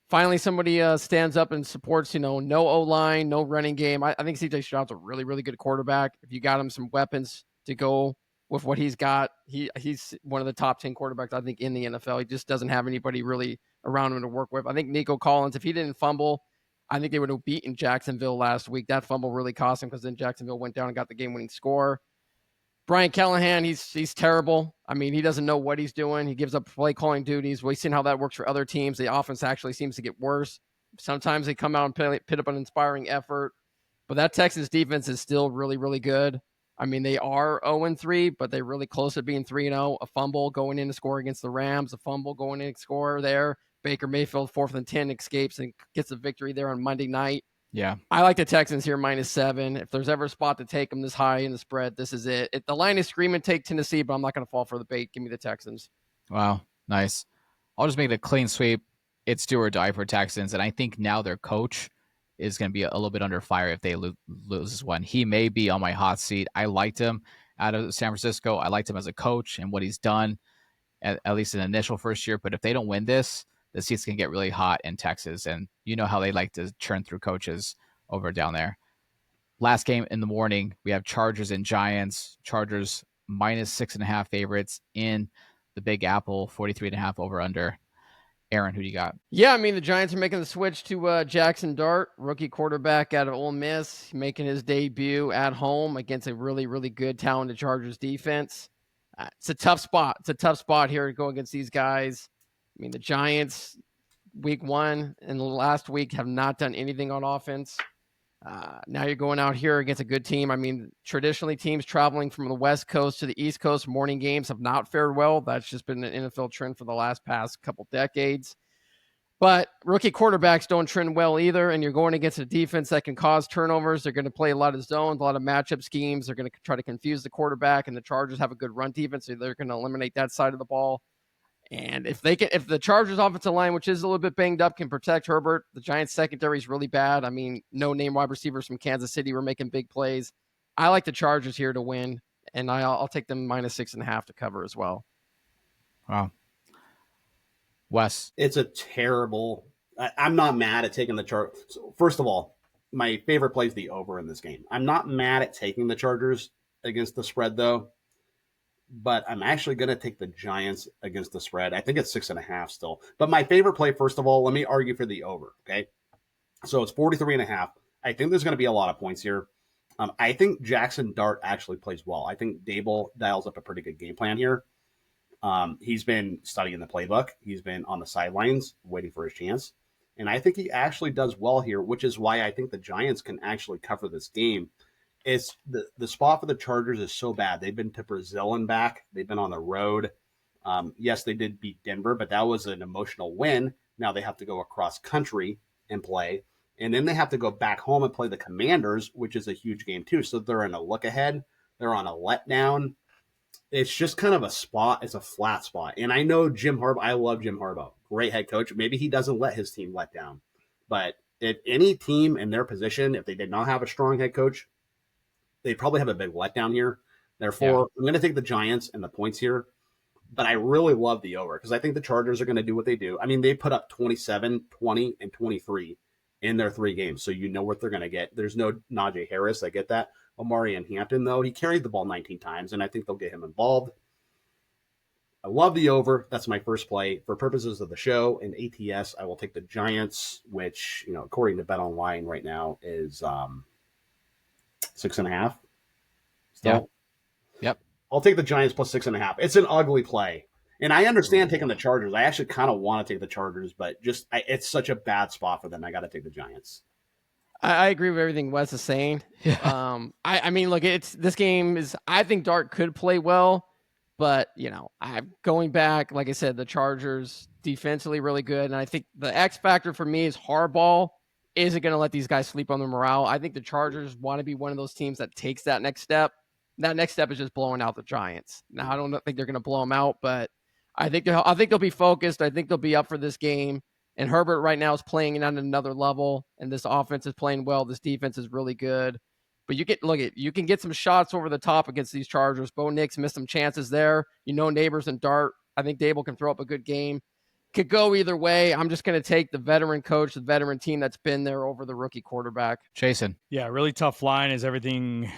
Finally somebody stands up and supports. No O-line, no running game. I think CJ Stroud's a really, really good quarterback. If you got him some weapons to go with what he's got, he's one of the top 10 quarterbacks, I think, in the NFL. He just doesn't have anybody really around him to work with. I think Nico Collins, if he didn't fumble, I think they would have beaten Jacksonville last week. That fumble really cost him because then Jacksonville went down and got the game-winning score. Brian Callahan, he's terrible. I mean, he doesn't know what he's doing. He gives up play-calling duties. We've seen how that works for other teams. The offense actually seems to get worse. Sometimes they come out and put up an inspiring effort. But that Texas defense is still really, really good. I mean, they are 0-3, but they're really close to being 3-0. A fumble going in to score against the Rams, a fumble going in to score there. Baker Mayfield, 4th and 10, escapes and gets the victory there on Monday night. Yeah. I like the Texans here -7. If there's ever a spot to take them this high in the spread, this is it. The line is screaming, take Tennessee, but I'm not going to fall for the bait. Give me the Texans. Wow. Nice. I'll just make it a clean sweep. It's do or die for Texans. And I think now their coach is going to be a little bit under fire if they lose this one. He may be on my hot seat. I liked him out of San Francisco. I liked him as a coach and what he's done, at least in the initial first year. But if they don't win this, the seats can get really hot in Texas. And you know how they like to churn through coaches over down there. Last game in the morning, we have Chargers and Giants. Chargers -6.5 favorites in the Big Apple, 43.5 over under. Aaron, who do you got? Yeah, I mean, the Giants are making the switch to Jackson Dart, rookie quarterback out of Ole Miss, making his debut at home against a really, really good, talented Chargers defense. It's a tough spot. It's a tough spot here to go against these guys. I mean, the Giants, week 1 and last week, have not done anything on offense. Now you're going out here against a good team. I mean, traditionally, teams traveling from the West Coast to the East Coast, morning games have not fared well. That's just been an NFL trend for the past couple decades. But rookie quarterbacks don't trend well either, and you're going against a defense that can cause turnovers. They're going to play a lot of zones, a lot of matchup schemes. They're going to try to confuse the quarterback, and the Chargers have a good run defense, so they're going to eliminate that side of the ball. And if the Chargers offensive line, which is a little bit banged up, can protect Herbert, the Giants secondary is really bad. I mean, no name wide receivers from Kansas City were making big plays. I like the Chargers here to win, and I'll take them -6.5 to cover as well. Wow. Wes. It's a terrible. I'm not mad at taking the Chargers. So first of all, my favorite play is the over in this game. I'm not mad at taking the Chargers against the spread, though. But I'm actually going to take the Giants against the spread. I think it's 6.5 still. But my favorite play, first of all, let me argue for the over, okay? So it's 43.5. I think there's going to be a lot of points here. I think Jackson Dart actually plays well. I think Dable dials up a pretty good game plan here. He's been studying the playbook. He's been on the sidelines waiting for his chance. And I think he actually does well here, which is why I think the Giants can actually cover this game. It's the spot for the Chargers is so bad. They've been to Brazil and back. They've been on the road. Yes, they did beat Denver, but that was an emotional win. Now they have to go across country and play. And then they have to go back home and play the Commanders, which is a huge game too. So they're in a look ahead. They're on a letdown. It's just kind of a spot. It's a flat spot. And I know Jim Harbaugh. I love Jim Harbaugh. Great head coach. Maybe he doesn't let his team let down. But if any team in their position, if they did not have a strong head coach, they'd probably have a big letdown here. Therefore, I'm going to take the Giants and the points here. But I really love the over because I think the Chargers are going to do what they do. I mean, they put up 27, 20, and 23 in their 3 games. So you know what they're going to get. There's no Najee Harris. I get that. Omari and Hampton, though, he carried the ball 19 times, and I think they'll get him involved. I love the over. That's my first play. For purposes of the show and ATS, I will take the Giants, which, according to Bet Online right now is 6.5. Yeah. Yep. I'll take the Giants plus 6.5. It's an ugly play. And I understand taking the Chargers. I actually kind of want to take the Chargers, but it's such a bad spot for them. I got to take the Giants. I agree with everything Wes is saying. Yeah. I mean, look, this game is. I think Dart could play well, but I'm going back. Like I said, the Chargers defensively really good, and I think the X factor for me is Harbaugh isn't going to let these guys sleep on their morale. I think the Chargers want to be one of those teams that takes that next step. That next step is just blowing out the Giants. Now, I don't think they're going to blow them out, but I think they'll be focused. I think they'll be up for this game. And Herbert right now is playing it on another level, and this offense is playing well. This defense is really good. But you can get some shots over the top against these Chargers. Bo Nix missed some chances there. Neighbors and Dart. I think Dable can throw up a good game. Could go either way. I'm just going to take the veteran coach, the veteran team that's been there over the rookie quarterback. Jason. Yeah, really tough line is everything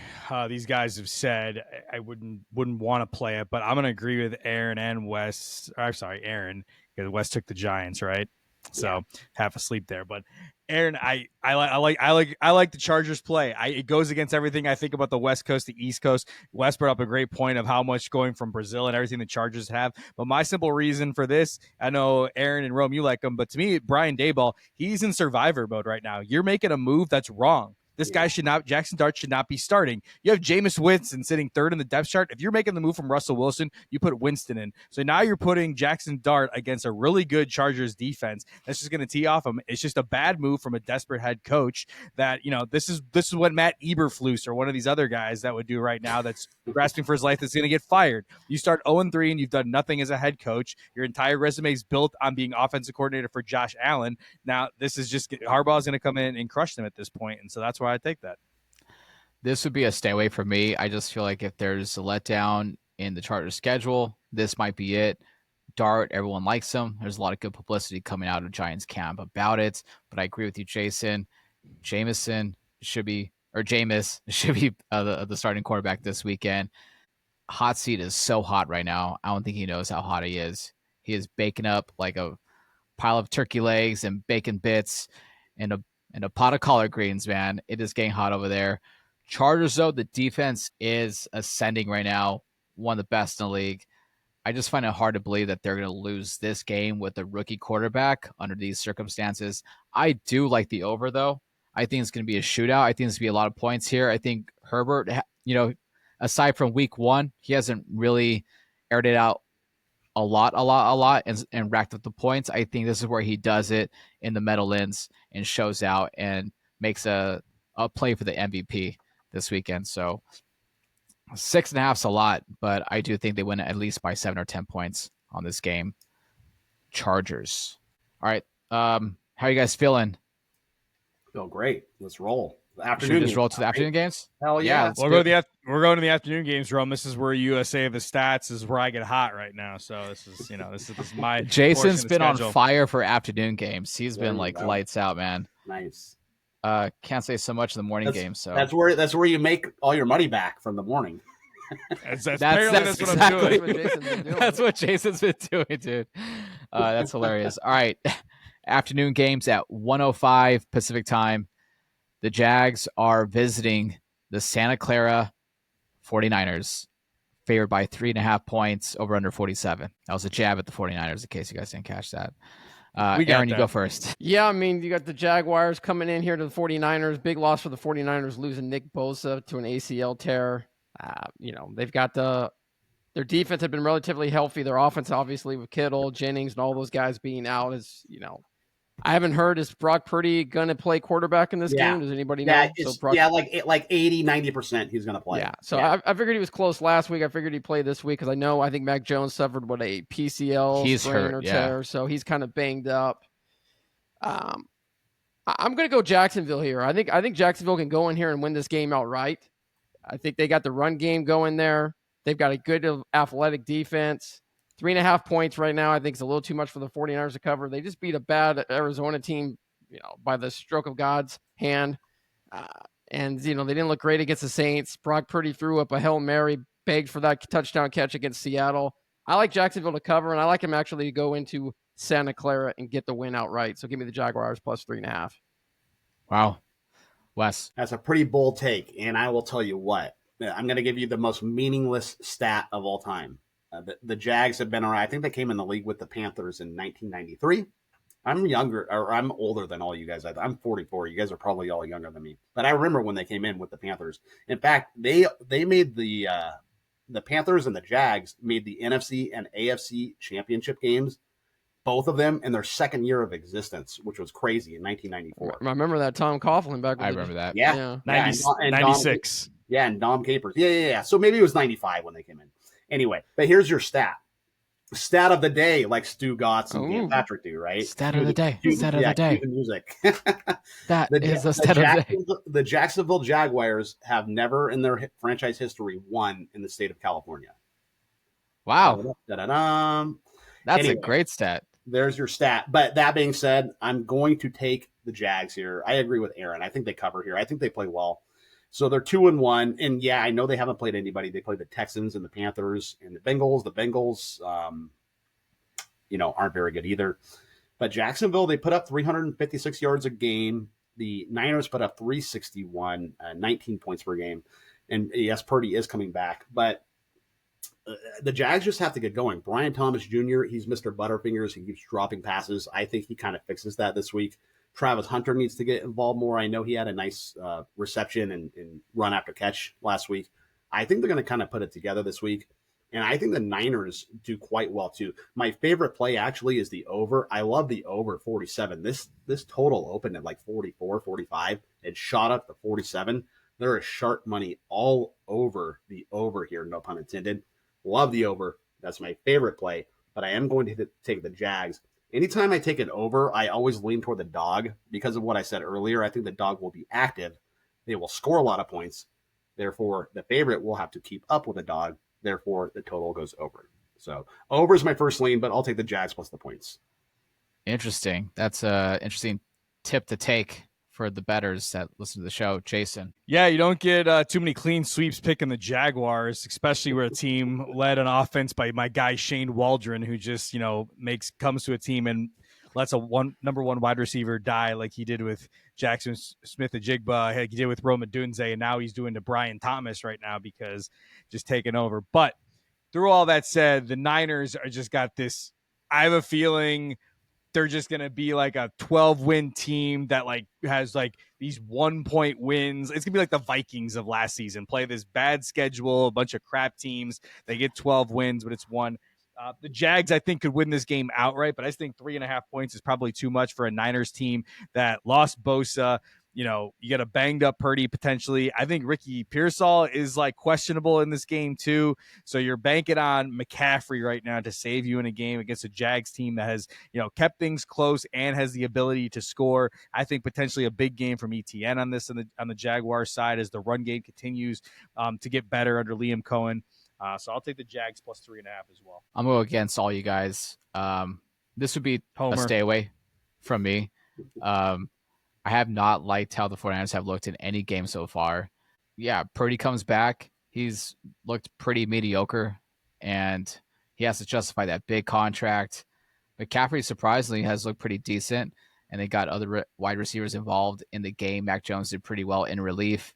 these guys have said. I wouldn't want to play it, but I'm going to agree with Aaron and Wes. I'm sorry, Aaron, because Wes took the Giants, right? So half asleep there, but Aaron, I like the Chargers play. It goes against everything I think about the West Coast, the East Coast. Wes brought up a great point of how much going from Brazil and everything the Chargers have. But my simple reason for this, I know Aaron and Rome, you like him, but to me, Brian Daboll, he's in survivor mode right now. You're making a move that's wrong. This guy Jackson Dart should not be starting. You have Jameis Winston sitting third in the depth chart. If you're making the move from Russell Wilson, you put Winston in. So now you're putting Jackson Dart against a really good Chargers defense. That's just going to tee off him. It's just a bad move from a desperate head coach that, this is what Matt Eberflus or one of these other guys that would do right now that's grasping for his life that's going to get fired. You start 0-3 and you've done nothing as a head coach. Your entire resume is built on being offensive coordinator for Josh Allen. Now this is just Harbaugh is going to come in and crush them at this point. And so that's why I take that. This would be a stay away for me. I just feel like if there's a letdown in the Chargers schedule, this might be it. Dart, everyone likes him. There's a lot of good publicity coming out of Giants camp about it. But I agree with you, Jason. Jameis should be the starting quarterback this weekend. Hot seat is so hot right now. I don't think he knows how hot he is. He is baking up like a pile of turkey legs and bacon bits and a pot of collard greens, man. It is getting hot over there. Chargers, though, the defense is ascending right now. One of the best in the league. I just find it hard to believe that they're going to lose this game with a rookie quarterback under these circumstances. I do like the over, though. I think it's going to be a shootout. I think it's going to be a lot of points here. I think Herbert, aside from week 1, he hasn't really aired it out a lot, and racked up the points. I think this is where he does it in the Meadowlands and shows out and makes a play for the MVP this weekend. So 6.5 is a lot, but I do think they win at least by 7 or 10 points on this game. Chargers. All right. How are you guys feeling? Feel great. Let's roll. Should we just roll to the afternoon games? Hell yeah. We're going to the afternoon games, Rome. This is where USA the stats is where I get hot right now. So this is my Jason's been on fire for afternoon games. He's been lights out, man. Nice. Can't say so much in the morning games. So that's where you make all your money back from the morning. That's what I'm doing. That's what Jason's been doing, dude. That's hilarious. All right. Afternoon games at 1:05 Pacific time. The Jags are visiting the Santa Clara 49ers, favored by 3.5 points, over under 47. That was a jab at the 49ers in case you guys didn't catch that. Aaron, you go first. Yeah, I mean, you got the Jaguars coming in here to the 49ers. Big loss for the 49ers, losing Nick Bosa to an ACL tear. They've got their defense had been relatively healthy. Their offense, obviously, with Kittle, Jennings, and all those guys being out is, I haven't heard. Is Brock Purdy going to play quarterback in this game? Does anybody know? Like 80-90% he's going to play. Yeah. So I figured he was close last week. I figured he'd play this week because I think Mac Jones suffered a PCL sprain or tear, so he's kind of banged up. I'm going to go Jacksonville here. I think Jacksonville can go in here and win this game outright. I think they got the run game going there. They've got a good athletic defense. 3.5 points right now, I think, is a little too much for the 49ers to cover. They just beat a bad Arizona team, by the stroke of God's hand. And they didn't look great against the Saints. Brock Purdy threw up a Hail Mary, begged for that touchdown catch against Seattle. I like Jacksonville to cover, and I like him actually to go into Santa Clara and get the win outright. So give me the Jaguars plus 3.5. Wow. Wes. That's a pretty bold take, and I will tell you what. I'm going to give you the most meaningless stat of all time. The Jags have been around. I think they came in the league with the Panthers in 1993. I'm older than all you guys. I'm 44. You guys are probably all younger than me. But I remember when they came in with the Panthers. In fact, they made the Panthers and the Jags made the NFC and AFC championship games, both of them in their second year of existence, which was crazy in 1994. I remember that Tom Coughlin back. I remember that. Yeah. 96. And Dom Capers. Yeah. So maybe it was 95 when they came in. Anyway, but here's your stat. Stat of the day, like Stu Gotts and Dan Patrick do, right? Stat of the day. Stat of the day. Music. That is a stat of the day. The Jacksonville Jaguars have never in their franchise history won in the state of California. Wow. Da-da-da. That's a great stat. There's your stat. But that being said, I'm going to take the Jags here. I agree with Aaron. I think they cover here. I think they play well. So they're 2-1. And yeah, I know they haven't played anybody. They played the Texans and the Panthers and the Bengals. The Bengals, aren't very good either. But Jacksonville, they put up 356 yards a game. The Niners put up 361, 19 points per game. And yes, Purdy is coming back. But the Jags just have to get going. Brian Thomas Jr., he's Mr. Butterfingers. He keeps dropping passes. I think he kind of fixes that this week. Travis Hunter needs to get involved more. I know he had a nice reception and run after catch last week. I think they're going to kind of put it together this week. And I think the Niners do quite well too. My favorite play actually is the over. I love the over 47. This total opened at like 44, 45. It shot up to 47. There is sharp money all over the over here, no pun intended. Love the over. That's my favorite play. But I am going to take the Jags. Anytime I take an over, I always lean toward the dog because of what I said earlier. I think the dog will be active. They will score a lot of points. Therefore, the favorite will have to keep up with the dog. Therefore, the total goes over. So over is my first lean, but I'll take the Jags plus the points. Interesting. That's an interesting tip to take for the bettors that listen to the show. Jaeson. Yeah, you don't get too many clean sweeps picking the Jaguars, especially where a team led on offense by my guy Shane Waldron, who just comes to a team and lets number one wide receiver die like he did with Jackson Smith-Njigba, like he did with Rome Odunze, and now he's doing to Brian Thomas right now because just taking over. But through all that said, the Niners are just got this. I have a feeling they're just going to be like a 12-win team that has these 1-point wins. It's going to be like the Vikings of last season. Play this bad schedule, a bunch of crap teams. They get 12 wins, but it's one. The Jags, I think, could win this game outright, but I just think 3.5 points is probably too much for a Niners team that lost Bosa. You get a banged up Purdy potentially. I think Ricky Pearsall is questionable in this game too. So you're banking on McCaffrey right now to save you in a game against a Jags team that has, kept things close and has the ability to score. I think potentially a big game from ETN on this on the Jaguars side as the run game continues to get better under Liam Cohen. So I'll take the Jags plus 3.5 as well. I'm going to go against all you guys. This would be Homer. A stay away from me. I have not liked how the 49ers have looked in any game so far. Yeah, Purdy comes back. He's looked pretty mediocre, and he has to justify that big contract. McCaffrey, surprisingly, has looked pretty decent, and they got other wide receivers involved in the game. Mac Jones did pretty well in relief.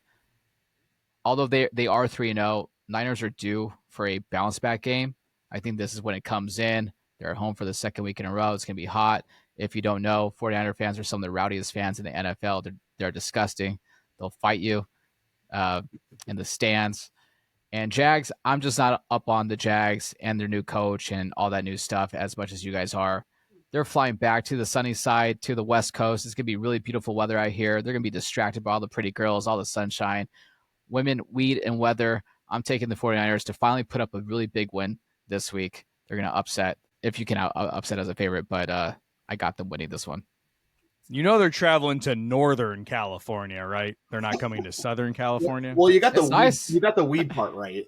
Although they are 3-0, Niners are due for a bounce-back game. I think this is when it comes in. They're at home for the second week in a row. It's going to be hot. If you don't know, 49er fans are some of the rowdiest fans in the NFL. They're disgusting. They'll fight you in the stands. And Jags, I'm just not up on the Jags and their new coach and all that new stuff as much as you guys are. They're flying back to the sunny side, to the West Coast. It's going to be really beautiful weather out here. They're going to be distracted by all the pretty girls, all the sunshine. Women, weed, and weather. I'm taking the 49ers to finally put up a really big win this week. They're going to upset, if you can upset as a favorite, but I got them winning this one. You know they're traveling to Northern California, right? They're not coming to Southern California. Well, you got the nice. You got the weed part right.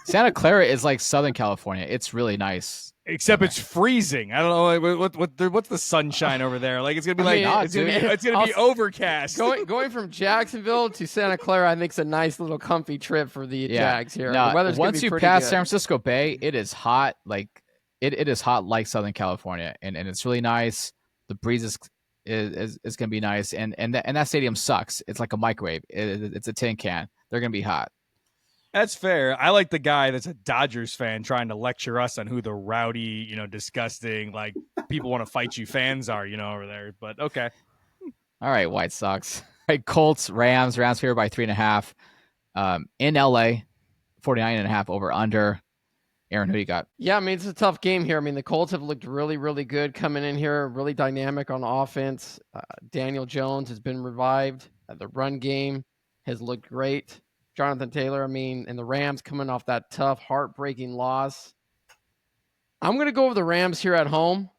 Santa Clara is like Southern California. It's really nice. Except it's freezing. I don't know what's the sunshine over there. Like it's gonna be it's gonna be overcast. Going from Jacksonville to Santa Clara, I think it's a nice little comfy trip for the Jags here. No, the weather's once you pretty pass good. San Francisco Bay, it is hot. Like it is hot like Southern California, and it's really nice. The breeze is gonna be nice, and that stadium sucks. It's like a microwave. It's a tin can. They're gonna be hot. That's fair. I like the guy that's a Dodgers fan trying to lecture us on who the rowdy, disgusting, like people want to fight you fans are, over there. But okay. All right, White Sox. All right, Colts, Rams. Rams here by 3.5. In LA, 49.5 over under. Aaron, who you got? Yeah, I mean, it's a tough game here. I mean, the Colts have looked really, really good coming in here, really dynamic on offense. Daniel Jones has been revived. The run game has looked great. Jonathan Taylor, and the Rams coming off that tough, heartbreaking loss. I'm going to go with the Rams here at home.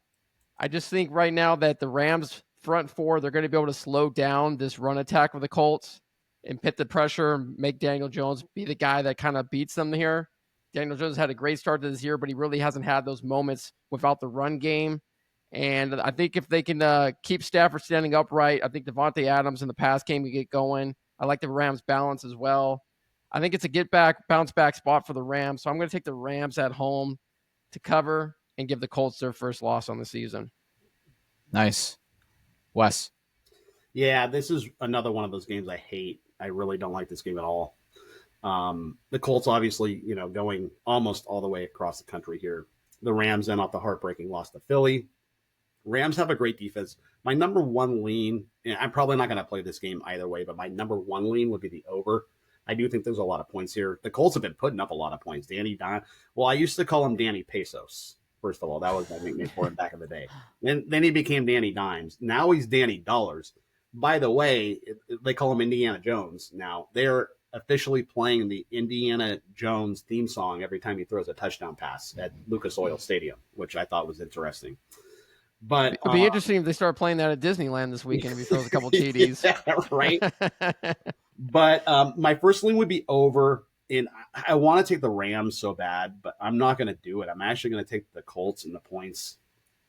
I just think right now that the Rams front four, they're going to be able to slow down this run attack with the Colts and pit the pressure and make Daniel Jones be the guy that kind of beats them here. Daniel Jones had a great start to this year, but he really hasn't had those moments without the run game. And I think if they can keep Stafford standing upright, I think Devontae Adams in the pass game can get going. I like the Rams balance as well. I think it's a bounce back spot for the Rams. So I'm going to take the Rams at home to cover and give the Colts their first loss on the season. Nice. Wes. Yeah, this is another one of those games I hate. I really don't like this game at all. The Colts, obviously, going almost all the way across the country here. The Rams then off the heartbreaking loss to Philly. Rams have a great defense. My number one lean, and I'm probably not going to play this game either way, but my number one lean would be the over. I do think there's a lot of points here. The Colts have been putting up a lot of points. Well, I used to call him Danny Pesos. First of all, that was my nickname for him back in the day. Then he became Danny Dimes. Now he's Danny Dollars. By the way, they call him Indiana Jones. Now they're officially playing the Indiana Jones theme song every time he throws a touchdown pass at Lucas Oil Stadium, which I thought was interesting. But it'd be interesting if they start playing that at Disneyland this weekend if he throws a couple TDs. Yeah, right. But my first lean would be over, and I want to take the Rams so bad, but I'm not going to do it. I'm actually going to take the Colts and the points.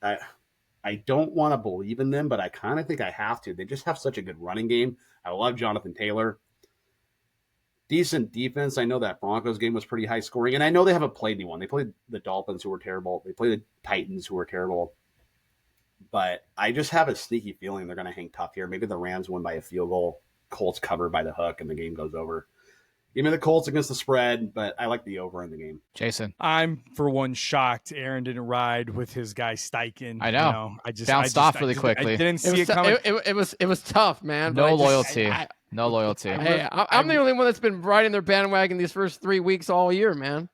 I don't want to believe in them, but I kind of think I have to. They just have such a good running game. I love Jonathan Taylor. Decent defense. I know that Broncos game was pretty high scoring, and I know they haven't played anyone. They played the Dolphins, who were terrible. They played the Titans, who were terrible. But I just have a sneaky feeling they're going to hang tough here. Maybe the Rams win by a field goal, Colts cover by the hook, and the game goes over. Give me the Colts against the spread, but I like the over in the game. Jason. I'm, for one, shocked Aaron didn't ride with his guy Steichen. I know. I just bounced off really quickly. I didn't see it coming. It was tough, man. No loyalty. No loyalty. Hey, I'm the only one that's been riding their bandwagon these first 3 weeks all year, man.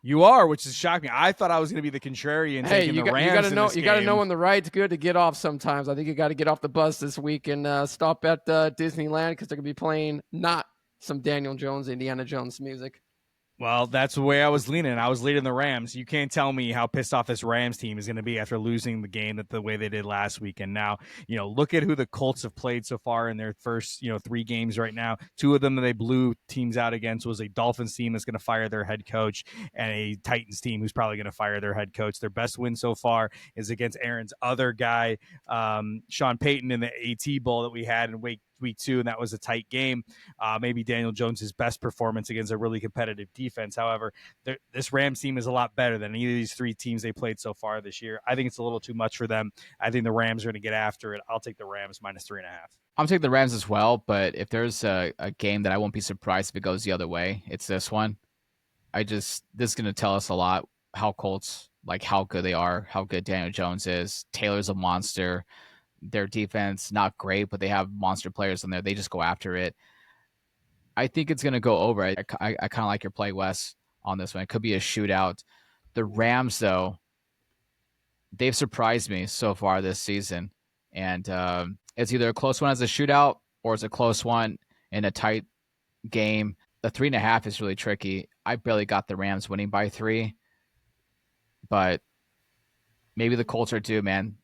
You are, which is shocking. I thought I was going to be the contrarian taking the Rams. You got to know when the ride's good to get off sometimes. I think you got to get off the bus this week and stop at Disneyland because they're going to be playing not some Daniel Jones, Indiana Jones music. Well, that's the way I was leaning. I was leading the Rams. You can't tell me how pissed off this Rams team is going to be after losing the game the way they did last week. And now, look at who the Colts have played so far in their first, 3 games right now. 2 of them that they blew teams out against was a Dolphins team that's going to fire their head coach and a Titans team who's probably going to fire their head coach. Their best win so far is against Aaron's other guy, Sean Payton, in the AT Bowl that we had in week 2, and that was a tight game. Maybe Daniel Jones' best performance against a really competitive defense. However, this Rams team is a lot better than any of these 3 teams they played so far this year. I think it's a little too much for them. I think the Rams are going to get after it. I'll take the Rams -3.5. I'm taking the Rams as well, but if there's a game that I won't be surprised if it goes the other way, it's this one. This is going to tell us a lot how Colts, like how good they are, how good Daniel Jones is. Taylor's a monster. Their defense, not great, but they have monster players in there. They just go after it. I think it's going to go over. I kind of like your play, Wes, on this one. It could be a shootout. The Rams, though, they've surprised me so far this season. And it's either a close one as a shootout or it's a close one in a tight game. The 3.5 is really tricky. I barely got the Rams winning by 3, but maybe the Colts are due, man.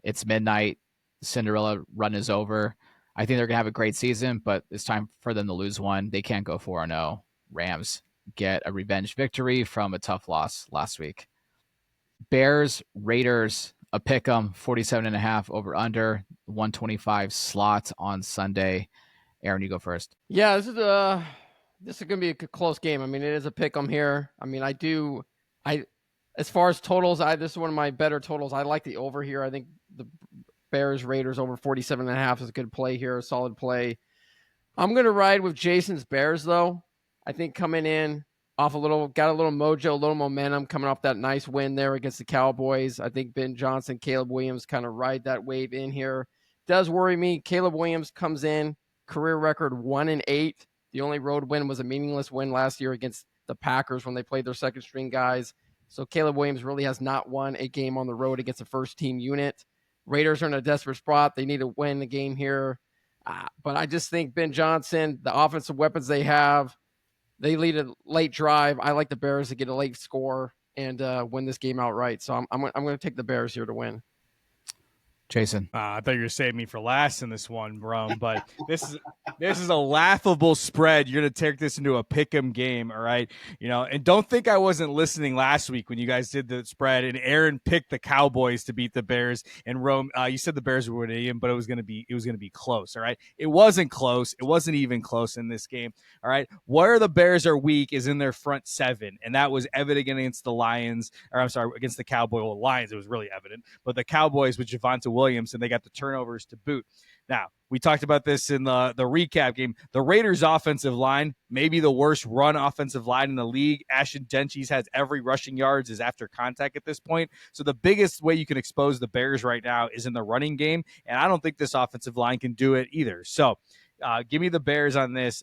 It's midnight. Cinderella run is over. I think they're gonna have a great season, but it's time for them to lose one. They can't go 4-0. Rams get a revenge victory from a tough loss last week. Bears, Raiders, a pick 'em, 47.5 over under, 125 slot on Sunday. Aaron, you go first. Yeah, this is gonna be a close game. I mean, it is a pick 'em here. I mean, as far as totals, this is one of my better totals. I like the over here. I think the Bears Raiders over 47.5 is a good play here, a solid play. I'm gonna ride with Jason's Bears though. I think coming in got a little mojo, a little momentum coming off that nice win there against the Cowboys. I think Ben Johnson, Caleb Williams kind of ride that wave in here. Does worry me. Caleb Williams comes in, career record 1-8. The only road win was a meaningless win last year against the Packers when they played their second string guys. So Caleb Williams really has not won a game on the road against a first team unit. Raiders are in a desperate spot. They need to win the game here. But I just think Ben Johnson, the offensive weapons they have, they lead a late drive. I like the Bears to get a late score and win this game outright. So I'm going to take the Bears here to win. Jason. I thought you were saving me for last in this one, Brum, but this is a laughable spread. You're going to take this into a pick'em game, all right? And don't think I wasn't listening last week when you guys did the spread and Aaron picked the Cowboys to beat the Bears and Rome. You said the Bears were winning, but it was going to be close, all right? It wasn't close. It wasn't even close in this game, all right? Where the Bears are weak is in their front seven, and that was evident against the Lions, against the Cowboys. Well, Lions, it was really evident, but the Cowboys with Javonte Williams, and they got the turnovers to boot. Now, we talked about this in the recap game. The Raiders' offensive line, maybe the worst run offensive line in the league. Ashton Gentry's has every rushing yards is after contact at this point. So the biggest way you can expose the Bears right now is in the running game, and I don't think this offensive line can do it either. So give me the Bears on this.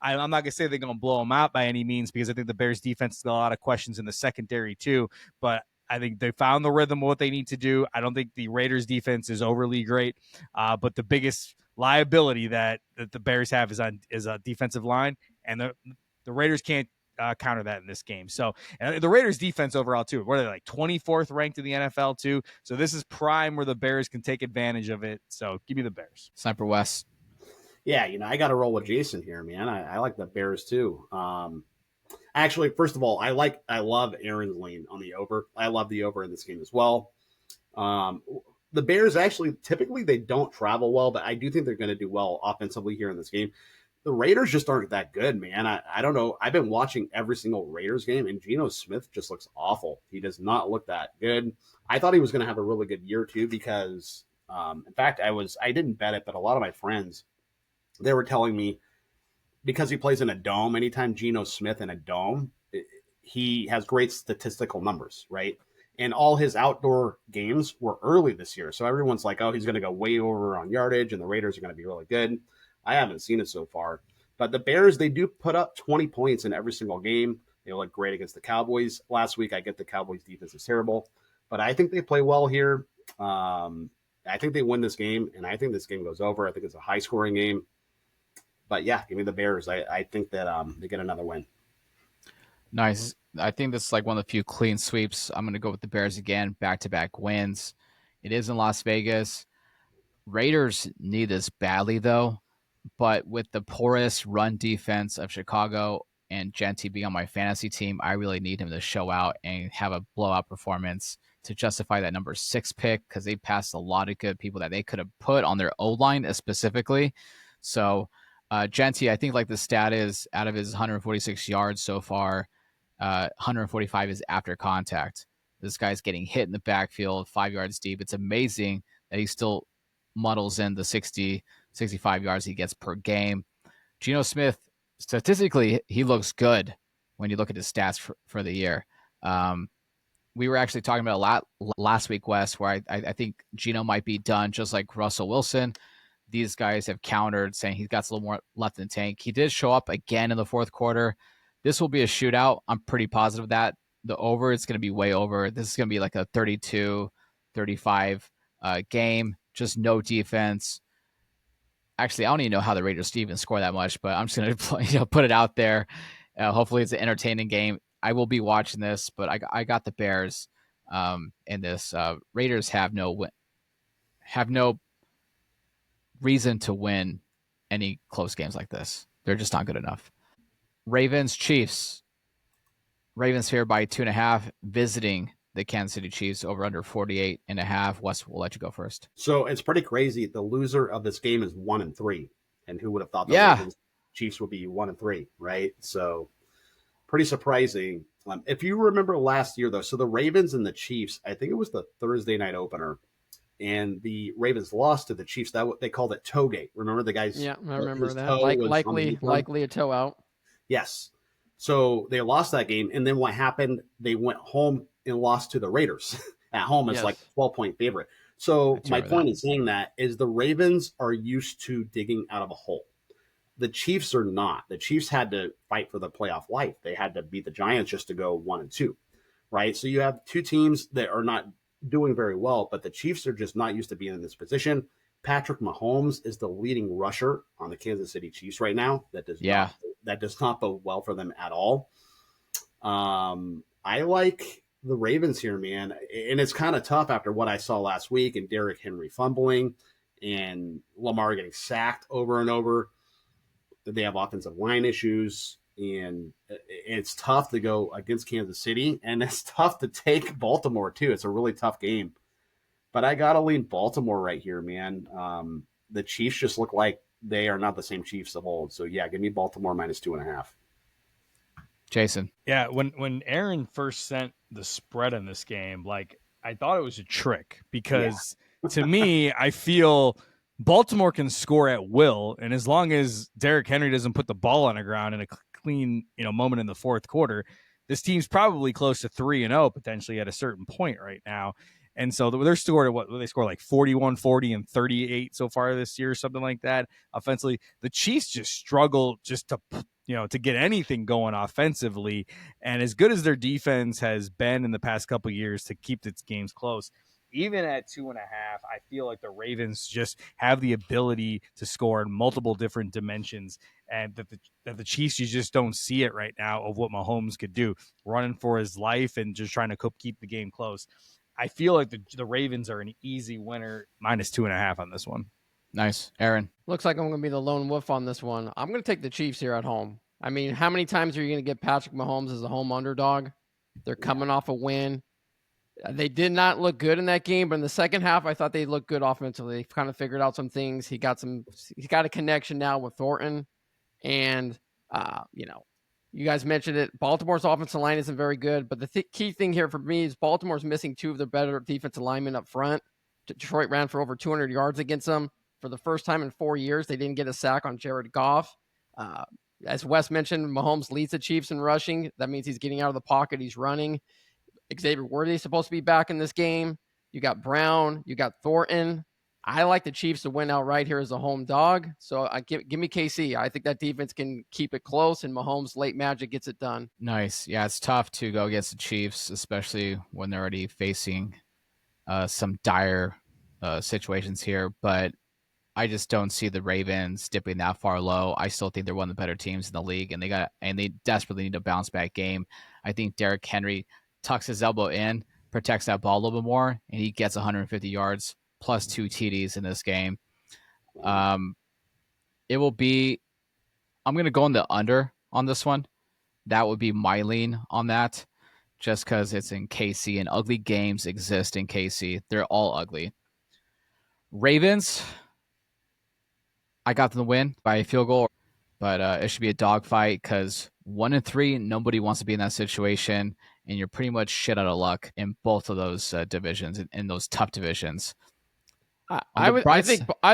I'm not going to say they're going to blow them out by any means because I think the Bears' defense has got a lot of questions in the secondary too, but I think they found the rhythm of what they need to do. I don't think the Raiders defense is overly great, but the biggest liability that the Bears have is a defensive line, and the Raiders can't counter that in this game. So and the Raiders defense overall too, what are they, like 24th ranked in the NFL too? So this is prime where the Bears can take advantage of it. So give me the Bears. Sniper West. Yeah, I got to roll with Jason here, man. I like the Bears too. Actually, first of all, I love Aaron's lean on the over. I love the over in this game as well. The Bears actually, typically they don't travel well, but I do think they're going to do well offensively here in this game. The Raiders just aren't that good, man. I don't know. I've been watching every single Raiders game, and Geno Smith just looks awful. He does not look that good. I thought he was going to have a really good year too because, in fact, I didn't bet it, but a lot of my friends, they were telling me, because he plays in a dome, anytime Geno Smith in a dome, he has great statistical numbers, right? And all his outdoor games were early this year. So everyone's like, oh, he's going to go way over on yardage and the Raiders are going to be really good. I haven't seen it so far. But the Bears, they do put up 20 points in every single game. They look great against the Cowboys last week. I get the Cowboys defense is terrible, but I think they play well here. I think they win this game, and I think this game goes over. I think it's a high-scoring game. But yeah, give me the Bears. I think that they get another win. Nice. I think this is like one of the few clean sweeps. I'm going to go with the Bears again, back-to-back wins. It is in Las Vegas. Raiders need this badly, though. But with the porous run defense of Chicago and Genty being on my fantasy team, I really need him to show out and have a blowout performance to justify that number 6 pick because they passed a lot of good people that they could have put on their O-line specifically. So Genty, I think like the stat is out of his 146 yards so far, 145 is after contact. This guy's getting hit in the backfield 5 yards deep. It's amazing that he still muddles in the 60, 65 yards he gets per game. Geno Smith, statistically, he looks good when you look at his stats for the year. We were actually talking about a lot last week, Wes, where I think Geno might be done just like Russell Wilson. These guys have countered, saying he's got a little more left in the tank. He did show up again in the fourth quarter. This will be a shootout. I'm pretty positive of that. the over. It's going to be way over. This is going to be like a 32-35 game. Just no defense. Actually, I don't even know how the Raiders even score that much, but I'm just going to put it out there. Hopefully, it's an entertaining game. I will be watching this, but I got the Bears in this. Raiders have no reason to win any close games like this. They're just not good enough. Ravens, Chiefs. Ravens favored by 2.5, visiting the Kansas City Chiefs over under 48.5. Wes, we'll let you go first. So it's pretty crazy. The loser of this game is 1-3, and who would have thought the Ravens Chiefs would be 1-3, right? So pretty surprising. If you remember last year, though, so the Ravens and the Chiefs, I think it was the Thursday night opener, and the Ravens lost to the Chiefs. That they called it toegate. Remember the guys? Yeah, I remember that. Likely a toe out. Yes. So they lost that game, and then what happened? They went home and lost to the Raiders at home as like 12-point favorite. So my point in saying that is the Ravens are used to digging out of a hole. The Chiefs are not. The Chiefs had to fight for the playoff life. They had to beat the Giants just to go 1-2, right? So you have two teams that are not doing very well, but the Chiefs are just not used to being in this position. Patrick Mahomes is the leading rusher on the Kansas City Chiefs right now. That does not bode well for them at all. I like the Ravens here, man. And it's kind of tough after what I saw last week and Derrick Henry fumbling and Lamar getting sacked over and over. They have offensive line issues, and it's tough to go against Kansas City, and it's tough to take Baltimore too. It's a really tough game. But I got to lean Baltimore right here, man. The Chiefs just look like they are not the same Chiefs of old. So, yeah, give me Baltimore -2.5. Jason. Yeah, when Aaron first sent the spread in this game, like, I thought it was a trick because to me, I feel Baltimore can score at will, and as long as Derrick Henry doesn't put the ball on the ground in a clean, moment in the fourth quarter, this team's probably close to 3-0 potentially at a certain point right now. And so they're scored at they score like 41, 40, and 38 so far this year, something like that. Offensively, the Chiefs just struggle just to get anything going offensively. And as good as their defense has been in the past couple of years to keep its games close, even at 2.5, I feel like the Ravens just have the ability to score in multiple different dimensions, and that the Chiefs, you just don't see it right now of what Mahomes could do, running for his life and just trying to keep the game close. I feel like the Ravens are an easy winner, -2.5 on this one. Nice. Aaron. Looks like I'm going to be the lone wolf on this one. I'm going to take the Chiefs here at home. I mean, how many times are you going to get Patrick Mahomes as a home underdog? They're coming off a win. They did not look good in that game, but in the second half, I thought they looked good offensively. They kind of figured out some things. He's got a connection now with Thornton. And, you guys mentioned it. Baltimore's offensive line isn't very good, but the key thing here for me is Baltimore's missing two of their better defensive linemen up front. Detroit ran for over 200 yards against them. For the first time in 4 years, they didn't get a sack on Jared Goff. As Wes mentioned, Mahomes leads the Chiefs in rushing. That means he's getting out of the pocket. He's running. Xavier Worthy's supposed to be back in this game. You got Brown. You got Thornton. I like the Chiefs to win outright here as a home dog. So give me KC. I think that defense can keep it close, and Mahomes' late magic gets it done. Nice. Yeah, it's tough to go against the Chiefs, especially when they're already facing some dire situations here. But I just don't see the Ravens dipping that far low. I still think they're one of the better teams in the league, and they desperately need a bounce back game. I think Derrick Henry tucks his elbow in, protects that ball a little bit more, and he gets 150 yards plus 2 TDs in this game. It will be, I'm going to go on the under on this one. That would be my lean on that, just because it's in KC and ugly games exist in KC. They're all ugly. Ravens, I got them to win by a field goal, but it should be a dogfight because 1-3, nobody wants to be in that situation, and you're pretty much shit out of luck in both of those divisions, in those tough divisions. I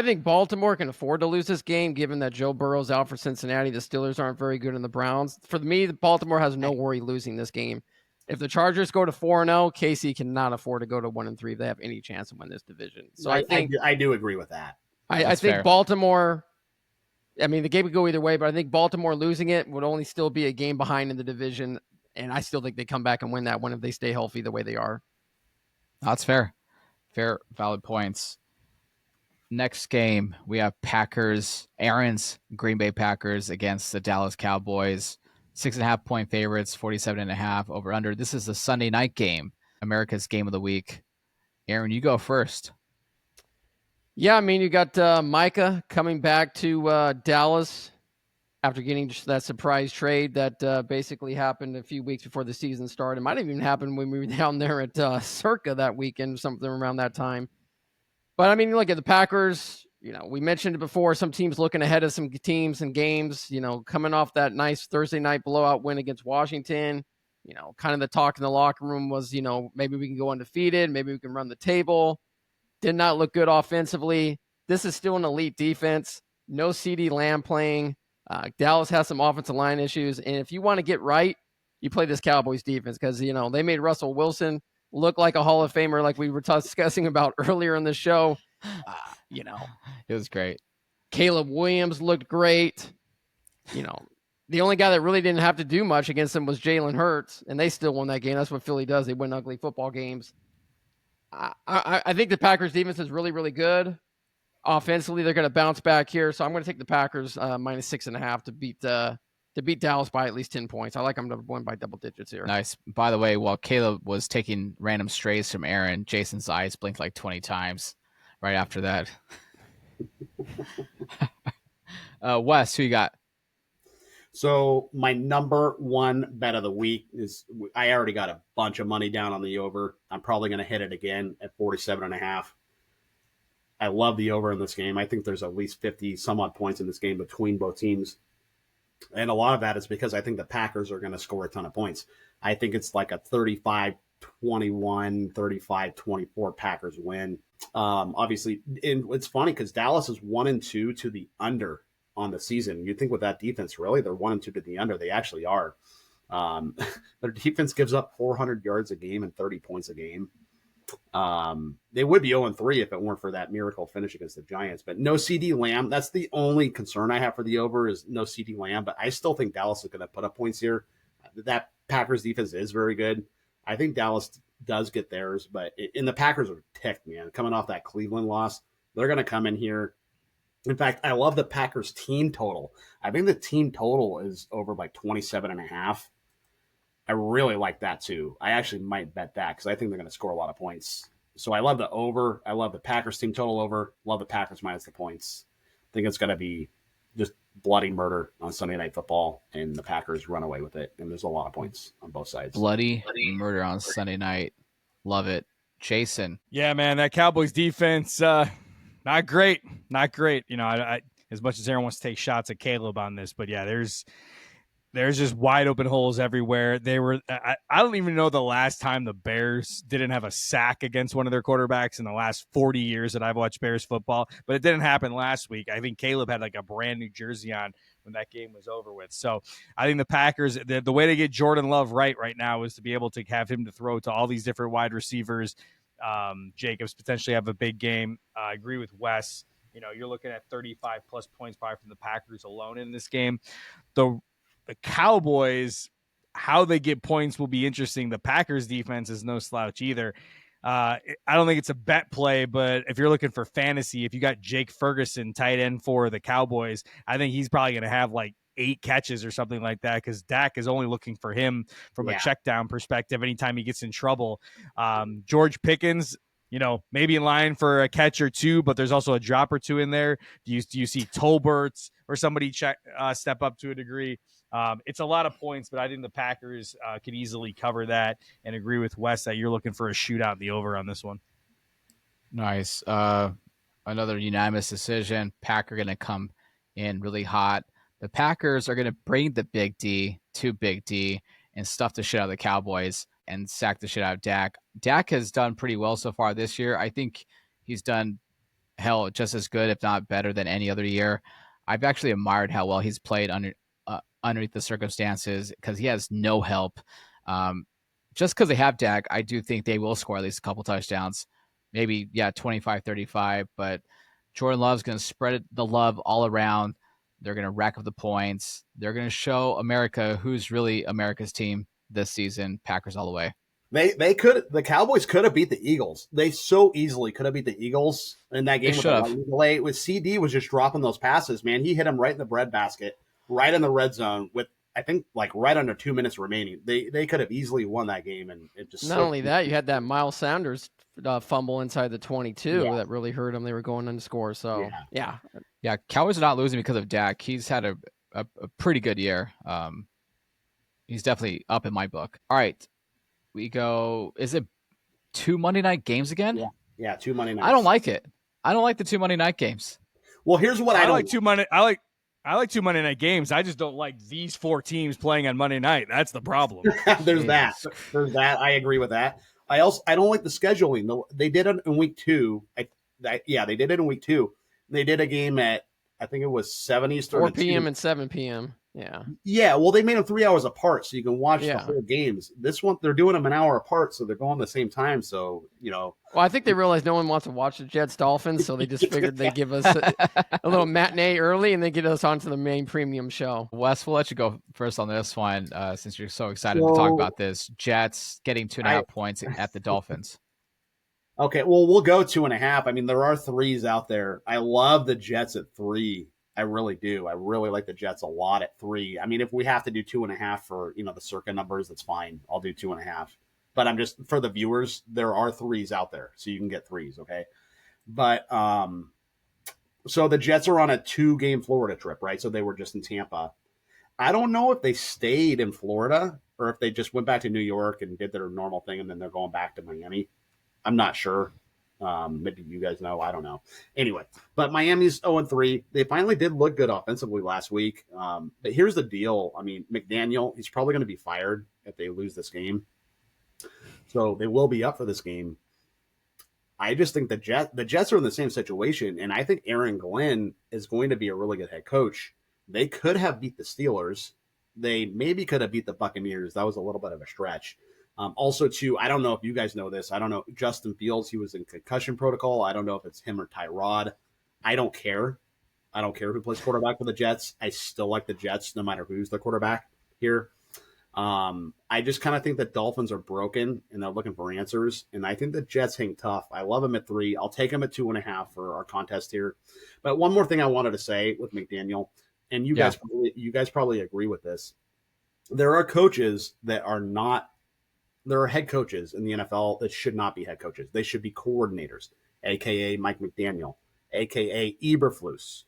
think Baltimore can afford to lose this game, given that Joe Burrow's out for Cincinnati. The Steelers aren't very good in the Browns. For me, Baltimore has no worry losing this game. If the Chargers go to 4-0, KC cannot afford to go to 1-3 if they have any chance to win this division. So I do agree with that. I think fair. Baltimore. I mean, the game could go either way, but I think Baltimore losing it would only still be a game behind in the division. And I still think they come back and win that one if they stay healthy the way they are. That's fair. Fair, valid points. Next game, we have Aaron's Green Bay Packers against the Dallas Cowboys. 6.5 point favorites, 47.5 over under. This is the Sunday night game, America's game of the week. Aaron, you go first. Yeah, I mean, you got Micah coming back to Dallas after getting just that surprise trade that basically happened a few weeks before the season started. It might have even happened when we were down there at Circa that weekend, something around that time. But I mean, look at the Packers. We mentioned it before. Some teams looking ahead of some teams and games. Coming off that nice Thursday night blowout win against Washington. Kind of the talk in the locker room was, maybe we can go undefeated. Maybe we can run the table. Did not look good offensively. This is still an elite defense. No CeeDee Lamb playing. Dallas has some offensive line issues. And if you want to get right, you play this Cowboys defense because, they made Russell Wilson look like a Hall of Famer like we were discussing about earlier in the show. It was great. Caleb Williams looked great. The only guy that really didn't have to do much against them was Jalen Hurts, and they still won that game. That's what Philly does. They win ugly football games. I think the Packers defense is really, really good. Offensively, they're going to bounce back here, so I'm going to take the Packers minus 6.5 to beat Dallas by at least 10 points. I like them to win by double digits here. Nice. By the way, while Caleb was taking random strays from Aaron, Jason's eyes blinked like 20 times right after that. Wes, who you got? So my number one bet of the week is I already got a bunch of money down on the over. I'm probably going to hit it again at 47.5. I love the over in this game. I think there's at least 50 some odd points in this game between both teams. And a lot of that is because I think the Packers are going to score a ton of points. I think it's like a 35-21, 35-24 Packers win. Obviously, and it's funny because Dallas is 1-2 to the under on the season. You'd think with that defense, really, they're 1-2 to the under. They actually are. Their defense gives up 400 yards a game and 30 points a game. They would be 0-3 if it weren't for that miracle finish against the Giants. But no CeeDee Lamb. That's the only concern I have for the over is no CeeDee Lamb. But I still think Dallas is going to put up points here. That Packers defense is very good. I think Dallas does get theirs. But the Packers are ticked, man. Coming off that Cleveland loss, they're going to come in here. In fact, I love the Packers team total. I think the team total is over like 27.5. I really like that too. I actually might bet that because I think they're going to score a lot of points. So I love the over. I love the Packers team total over. Love the Packers minus the points. I think it's going to be just bloody murder on Sunday Night Football, and the Packers run away with it. And there's a lot of points on both sides. Bloody murder on Sunday night. Love it. Jason. Yeah, man, that Cowboys defense, not great. Not great. I as much as everyone wants to take shots at Caleb on this, but yeah, there's just wide open holes everywhere. I don't even know the last time the Bears didn't have a sack against one of their quarterbacks in the last 40 years that I've watched Bears football, but it didn't happen last week. I think Caleb had like a brand new jersey on when that game was over with. So I think the Packers, the way to get Jordan Love right now is to be able to have him to throw to all these different wide receivers. Jacobs potentially have a big game. I agree with Wes. You're looking at 35 plus points probably from the Packers alone in this game. The Cowboys, how they get points will be interesting. The Packers defense is no slouch either. I don't think it's a bet play, but if you're looking for fantasy, if you got Jake Ferguson tight end for the Cowboys, I think he's probably going to have like 8 catches or something like that because Dak is only looking for him from a check down perspective anytime he gets in trouble. George Pickens, maybe in line for a catch or two, but there's also a drop or two in there. Do you see Tolbert or somebody step up to a degree? It's a lot of points, but I think the Packers can easily cover that and agree with Wes that you're looking for a shootout in the over on this one. Nice. Another unanimous decision. Packer going to come in really hot. The Packers are going to bring the Big D to Big D and stuff the shit out of the Cowboys and sack the shit out of Dak. Dak has done pretty well so far this year. I think he's done just as good, if not better than any other year. I've actually admired how well he's played underneath the circumstances because he has no help. Just because they have Dak, I do think they will score at least a couple touchdowns. Maybe, 25-35, but Jordan Love's going to spread the love all around. They're going to rack up the points. They're going to show America who's really America's team. this season. Packers all the way. The Cowboys could have beat the Eagles. They so easily could have beat the Eagles in that game with the lightning delay. With CD was just dropping those passes, man. He hit him right in the breadbasket, right in the red zone with, I think, like right under 2 minutes remaining. They could have easily won that game, and it just not only that, you had that Miles Sanders fumble inside the 22 that really hurt them. They were going unscored. So yeah. Cowboys are not losing because of Dak. He's had a pretty good year. He's definitely up in my book. All right. We go. Is it 2 Monday night games again? Yeah, 2 Monday nights. I don't like it. I don't like the 2 Monday night games. Well, here's what I don't like. 2 Monday. I like 2 Monday night games. I just don't like these 4 teams playing on Monday night. That's the problem. There's that. I agree with that. I don't like the scheduling. They did it in week 2. They did it in week 2. They did a game at, I think it was 7 Eastern, 4 p.m. and 7 p.m. Yeah. Well, they made them 3 hours apart, so you can watch the whole games. This one, they're doing them an hour apart, so they're going the same time. So Well, I think they realized no one wants to watch the Jets Dolphins, so they just figured they'd give us a little matinee early and then get us onto the main premium show. Wes, we'll let you go first on this one, since you're so excited to talk about this. Jets getting 2.5 points at the Dolphins. Okay, well, we'll go 2.5. I mean, there are 3s out there. I love the Jets at 3. I really do. I really like the Jets a lot at 3. I mean, if we have to do 2.5 for, the circa numbers, that's fine. I'll do 2.5. But I'm just, for the viewers, there are 3s out there, so you can get 3s, okay? But, so the Jets are on a 2-game Florida trip, right? So they were just in Tampa. I don't know if they stayed in Florida or if they just went back to New York and did their normal thing and then they're going back to Miami. I'm not sure. Maybe you guys know. I don't know. Anyway, but Miami's 0-3. They finally did look good offensively last week. But here's the deal. I mean, McDaniel, he's probably going to be fired if they lose this game. So they will be up for this game. I just think the Jets are in the same situation, and I think Aaron Glenn is going to be a really good head coach. They could have beat the Steelers. They maybe could have beat the Buccaneers. That was a little bit of a stretch. Also, too, I don't know if you guys know this. I don't know. Justin Fields, he was in concussion protocol. I don't know if it's him or Tyrod. I don't care. I don't care who plays quarterback for the Jets. I still like the Jets no matter who's the quarterback here. I just kind of think the Dolphins are broken and they're looking for answers. And I think the Jets hang tough. I love them at 3. I'll take them at 2.5 for our contest here. But one more thing I wanted to say with McDaniel, and you guys probably agree with this. There are coaches that are not. There are head coaches in the NFL that should not be head coaches. They should be coordinators, a.k.a. Mike McDaniel, a.k.a. Eberflus.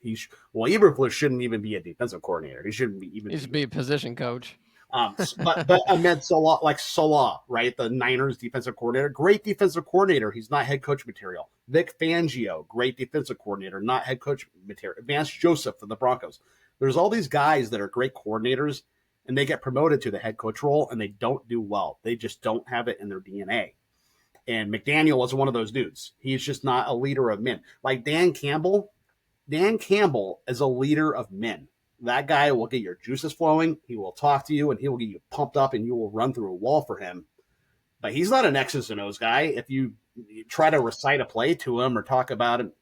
Eberflus shouldn't even be a defensive coordinator. He shouldn't be even. He should be a position coach. But Ahmed Salah, right? The Niners defensive coordinator, great defensive coordinator. He's not head coach material. Vic Fangio, great defensive coordinator, not head coach material. Vance Joseph for the Broncos. There's all these guys that are great coordinators, and they get promoted to the head coach role, and they don't do well. They just don't have it in their DNA. And McDaniel is one of those dudes. He's just not a leader of men. Like Dan Campbell is a leader of men. That guy will get your juices flowing. He will talk to you, and he will get you pumped up, and you will run through a wall for him. But he's not an X's and O's guy. If you try to recite a play to him or talk about it,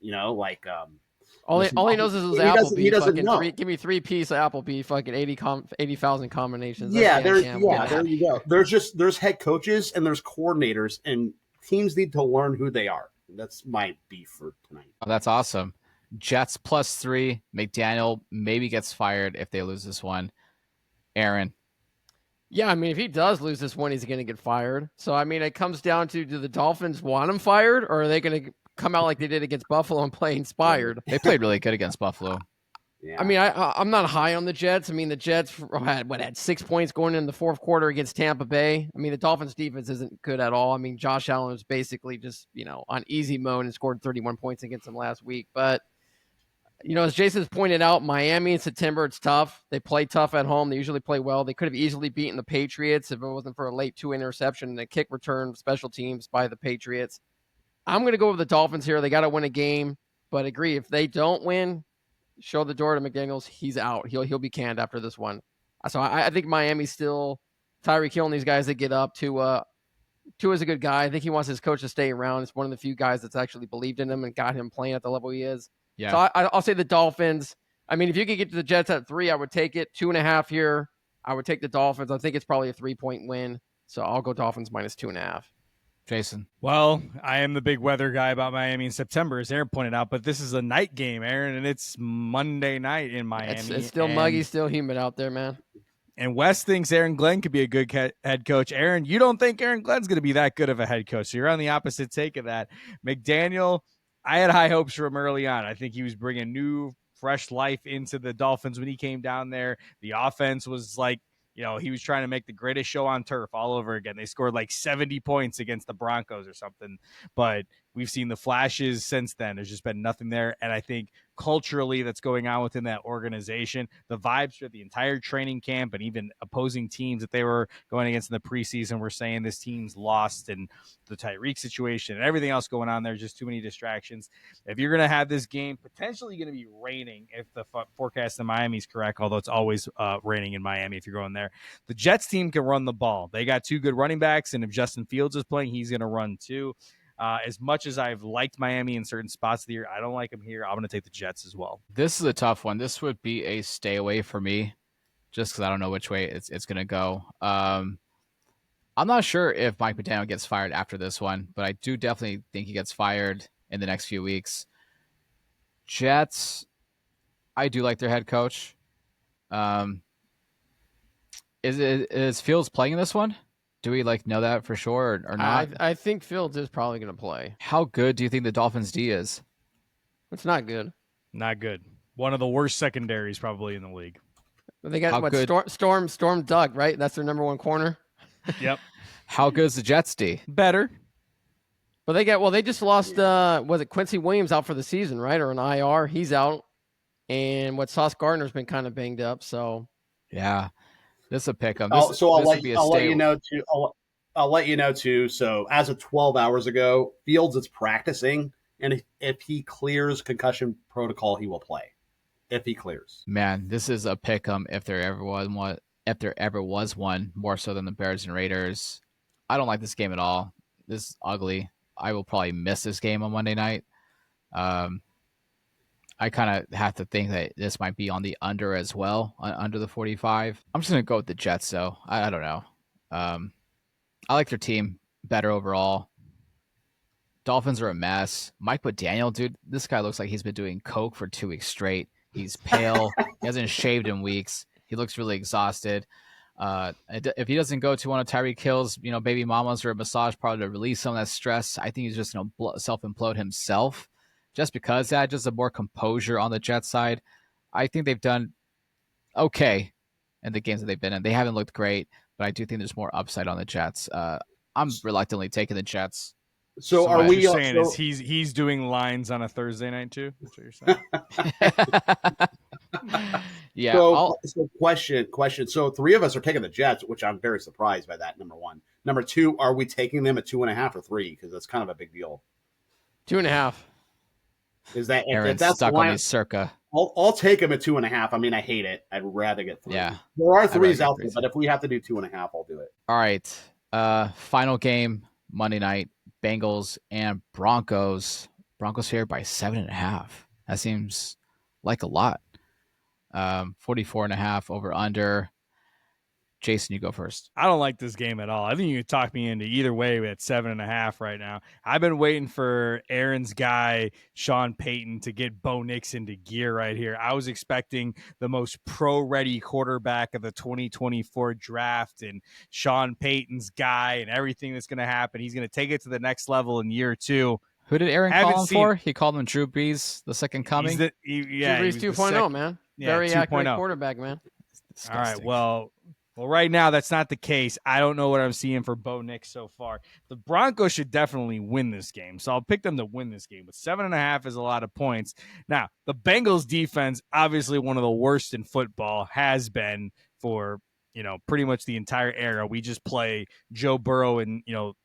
all he knows is Applebee's. He doesn't know. Give me 3-piece Applebee's, fucking 80,000 combinations. There you go. There's head coaches and there's coordinators, and teams need to learn who they are. That's my beef for tonight. Oh, that's awesome. Jets +3. McDaniel maybe gets fired if they lose this one. Aaron. Yeah, I mean, if he does lose this one, he's going to get fired. So, I mean, it comes down to, do the Dolphins want him fired, or are they going to come out like they did against Buffalo and play inspired? They played really good against Buffalo. Yeah. I mean, I'm not high on the Jets. I mean, the Jets had 6 points going in the fourth quarter against Tampa Bay. I mean, the Dolphins defense isn't good at all. I mean, Josh Allen was basically just, on easy mode and scored 31 points against them last week. But, as Jason's pointed out, Miami in September, it's tough. They play tough at home. They usually play well. They could have easily beaten the Patriots if it wasn't for a late 2 interception and a kick return special teams by the Patriots. I'm going to go with the Dolphins here. They got to win a game, but agree, if they don't win, show the door to McDaniels. He's out. He'll be canned after this one. So I think Miami's still Tyreek Hill and these guys that get up. Tua is a good guy. I think he wants his coach to stay around. It's one of the few guys that's actually believed in him and got him playing at the level he is. Yeah. So I'll say the Dolphins. I mean, if you could get to the Jets at 3, I would take it. 2.5 here. I would take the Dolphins. I think it's probably a 3-point win. So I'll go Dolphins -2.5. Jason. Well, I am the big weather guy about Miami in September, as Aaron pointed out, but this is a night game, Aaron, and it's Monday night in Miami. It's still muggy, still humid out there, man. And Wes thinks Aaron Glenn could be a good head coach. Aaron, you don't think Aaron Glenn's going to be that good of a head coach, so you're on the opposite take of that. McDaniel, I had high hopes for him early on. I think he was bringing new, fresh life into the Dolphins when he came down there. The offense was like, he was trying to make the greatest show on turf all over again. They scored like 70 points against the Broncos or something, but we've seen the flashes since then. There's just been nothing there. And I think culturally that's going on within that organization, the vibes for the entire training camp and even opposing teams that they were going against in the preseason were saying this team's lost, and the Tyreek situation and everything else going on there, just too many distractions. If you're going to have this game potentially going to be raining, if the forecast in Miami is correct, although it's always raining in Miami if you're going there, the Jets team can run the ball. They got two good running backs, and if Justin Fields is playing, he's going to run too. As much as I've liked Miami in certain spots of the year, I don't like them here. I'm going to take the Jets as well. This is a tough one. This would be a stay away for me, just because I don't know which way it's going to go. I'm not sure if Mike McDaniel gets fired after this one, but I do definitely think he gets fired in the next few weeks. Jets, I do like their head coach. Is Fields playing in this one? Do we know that for sure or not? I think Fields is probably going to play. How good do you think the Dolphins D is? It's not good. Not good. One of the worst secondaries probably in the league. They got Storm Doug, right? That's their number one corner. Yep. How good is the Jets D? Better. But they just lost was it Quincy Williams out for the season, right? Or an IR. He's out. And Sauce Gardner's been kind of banged up, so yeah. This is a pick 'em. I'll let you know too. I'll let you know too. So as of 12 hours ago, Fields is practicing, and if he clears concussion protocol, he will play. If he clears, man, this is a pick 'em if there ever was one. If there ever was one, more so than the Bears and Raiders. I don't like this game at all. This is ugly. I will probably miss this game on Monday night. I kind of have to think that this might be on the under as well, under the 45. I'm just going to go with the Jets, though. I don't know. I like their team better overall. Dolphins are a mess. Mike McDaniel, dude, this guy looks like he's been doing coke for 2 weeks straight. He's pale. He hasn't shaved in weeks. He looks really exhausted. If he doesn't go to one of Tyreek Hill's, baby mamas or a massage parlor to release some of that stress, I think he's just going to self-implode himself. Just because that, just a more composure on the Jets side. I think they've done okay in the games that they've been in. They haven't looked great, but I do think there's more upside on the Jets. I'm reluctantly taking the Jets. So are what we you're saying is he's doing lines on a Thursday night too? That's what you're saying. Yeah. So question. So 3 of us are taking the Jets, which I'm very surprised by that. Number 1. Number 2, are we taking them at 2.5 or 3? Because that's kind of a big deal. 2.5. Is that Aaron's if that's stuck on his circa? I'll take him at 2.5. I mean, I hate it. I'd rather get 3. Yeah, there are 3s out there, but if we have to do 2.5, I'll do it. All right. Final game Monday night: Bengals and Broncos. Broncos here by 7.5. That seems like a lot. 44.5 over under. Jaeson, you go first. I don't like this game at all. I think you could talk me into either way at 7.5 right now. I've been waiting for Aaron's guy, Sean Payton, to get Bo Nix into gear right here. I was expecting the most pro-ready quarterback of the 2024 draft and Sean Payton's guy and everything that's going to happen. He's going to take it to the next level in year 2. Who did Aaron call him for? He called him Drew Brees, the second coming. Drew Brees 2.0, man. Very accurate quarterback, man. All right, well, right now, that's not the case. I don't know what I'm seeing for Bo Nix so far. The Broncos should definitely win this game, so I'll pick them to win this game. But 7.5 is a lot of points. Now, the Bengals defense, obviously one of the worst in football, has been for pretty much the entire era. We just play Joe Burrow and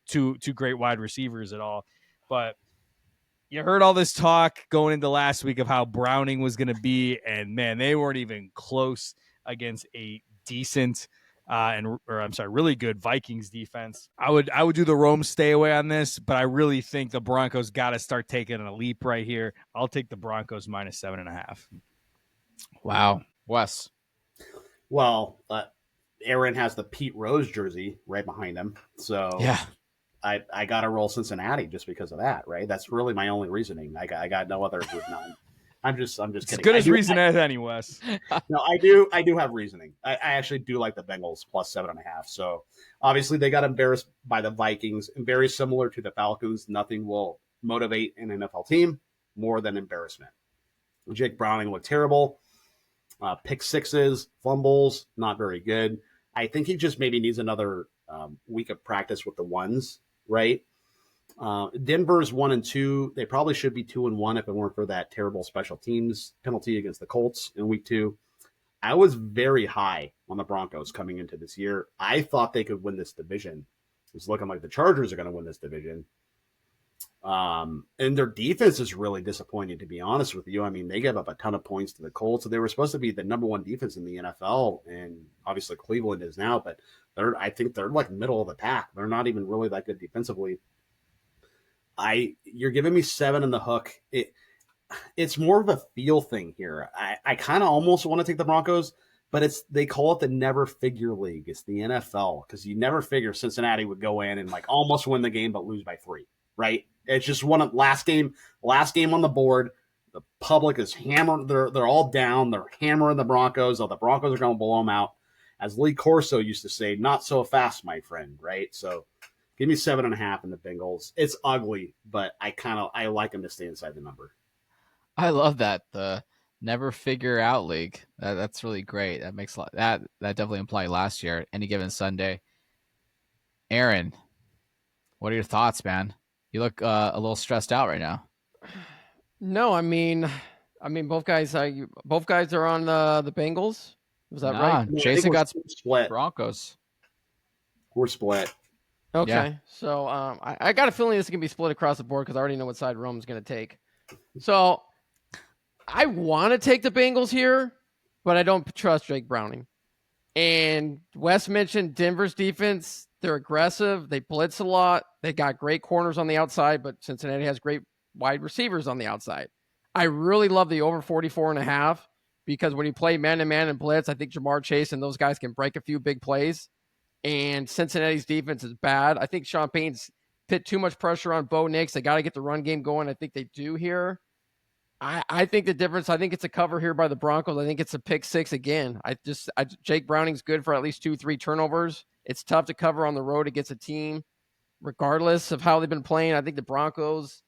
two great wide receivers at all. But you heard all this talk going into last week of how Browning was going to be, and man, they weren't even close against a decent really good Vikings defense. I would do the Rome stay away on this, but I really think the Broncos got to start taking a leap right here. I'll take the Broncos -7.5. Wow. Wes. Well, Aaron has the Pete Rose jersey right behind him. So Yeah. I got to roll Cincinnati just because of that, right? That's really my only reasoning. I got no other reason. I'm just It's kidding. as good as reason as any, Wes. No, I do have reasoning. I actually do like the Bengals plus 7.5. So obviously they got embarrassed by the Vikings, and very similar to the Falcons. Nothing will motivate an NFL team more than embarrassment. Jake Browning looked terrible. Pick sixes, fumbles, not very good. I think he just maybe needs another week of practice with the ones, right? Denver's 1-2. They probably should be 2-1 if it weren't for that terrible special teams penalty against the Colts in week 2. I was very high on the Broncos coming into this year. I thought they could win this division. It's looking like the Chargers are going to win this division. And their defense is really disappointing, to be honest with you. I mean, they gave up a ton of points to the Colts. So they were supposed to be the number 1 defense in the NFL, and obviously Cleveland is now, but I think they're like middle of the pack. They're not even really that good defensively. You're giving me 7 in the hook. It's more of a feel thing here. I kind of almost want to take the Broncos, but they call it the never figure league. It's the NFL, because you never figure Cincinnati would go in and like almost win the game but lose by 3, right? It's just last game on the board. The public is hammering. They're all down. They're hammering the Broncos. Oh, the Broncos are going to blow them out. As Lee Corso used to say, not so fast, my friend, right? So give me 7.5 in the Bengals. It's ugly, but I like them to stay inside the number. I love that, the never figure out league. That's really great. That makes a lot. That definitely implied last year. Any given Sunday. Aaron, what are your thoughts, man? You look a little stressed out right now. No, I mean, both guys are on the Bengals. Was that right? Jaeson got split. Broncos. We're split. Okay, Yeah. so I got a feeling this is gonna be split across the board because I already know what side Rome's gonna take. So I want to take the Bengals here, but I don't trust Jake Browning. And Wes mentioned Denver's defense. They're aggressive. They blitz a lot. They got great corners on the outside, but Cincinnati has great wide receivers on the outside. I really love the over 44.5 because when you play man-to-man and blitz, I think Jamar Chase and those guys can break a few big plays. And Cincinnati's defense is bad. I think Sean Payton's put too much pressure on Bo Nix. They got to get the run game going. I think they do here. I think the difference, I think it's a cover here by the Broncos. I think it's a pick 6 again. Jake Browning's good for at least 2-3 turnovers. It's tough to cover on the road against a team, regardless of how they've been playing. I think the Broncos,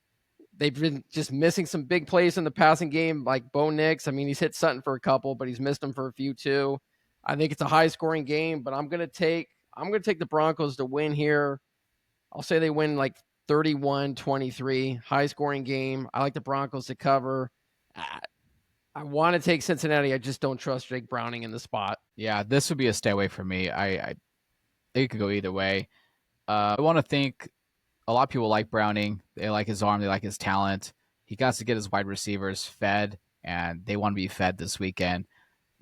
they've been just missing some big plays in the passing game, like Bo Nix. I mean, he's hit Sutton for a couple, but he's missed them for a few too. I think it's a high-scoring game, but I'm gonna take the Broncos to win here. I'll say they win like 31-23, high-scoring game. I like the Broncos to cover. I want to take Cincinnati. I just don't trust Jake Browning in the spot. Yeah, this would be a stay away for me. I think it could go either way. I want to think a lot of people like Browning. They like his arm. They like his talent. He got to get his wide receivers fed, and they want to be fed this weekend.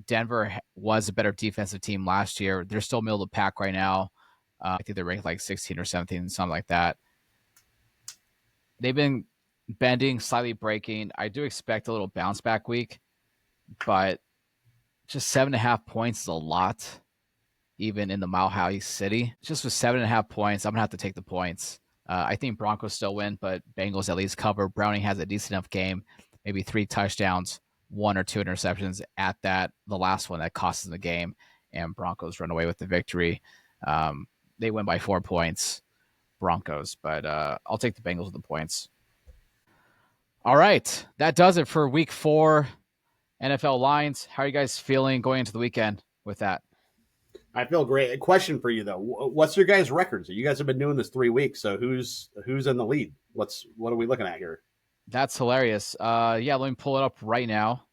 Denver was a better defensive team last year. They're still middle of the pack right now. I think they're ranked like 16 or 17, something like that. They've been bending, slightly breaking. I do expect a little bounce back week, but just 7.5 points is a lot, even in the Mile High City. Just with 7.5 points, I'm going to have to take the points. I think Broncos still win, but Bengals at least cover. Browning has a decent enough game, maybe 3 touchdowns, 1 or 2 interceptions at that, the last one that costs them the game, and Broncos run away with the victory. They win by 4 points, Broncos, but I'll take the Bengals with the points. All right, that does it for week 4 NFL lines. How are you guys feeling going into the weekend with that? I feel great. A question for you though: what's your guys' records? You guys have been doing this 3 weeks, so who's in the lead? What are we looking at here? That's hilarious. Let me pull it up right now,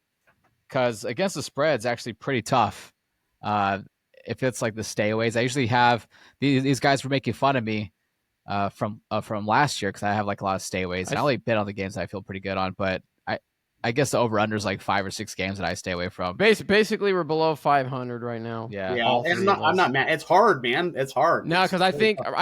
because against the spread, it's actually pretty tough. If it's like the stayaways, I usually have these guys were making fun of me from last year because I have like a lot of stayaways. I only bet on the games that I feel pretty good on, but I guess the over-under is like 5 or 6 games that I stay away from. Basically, we're below 500 right now. Yeah. I'm not mad. It's hard, man. It's hard. No, because I think I'm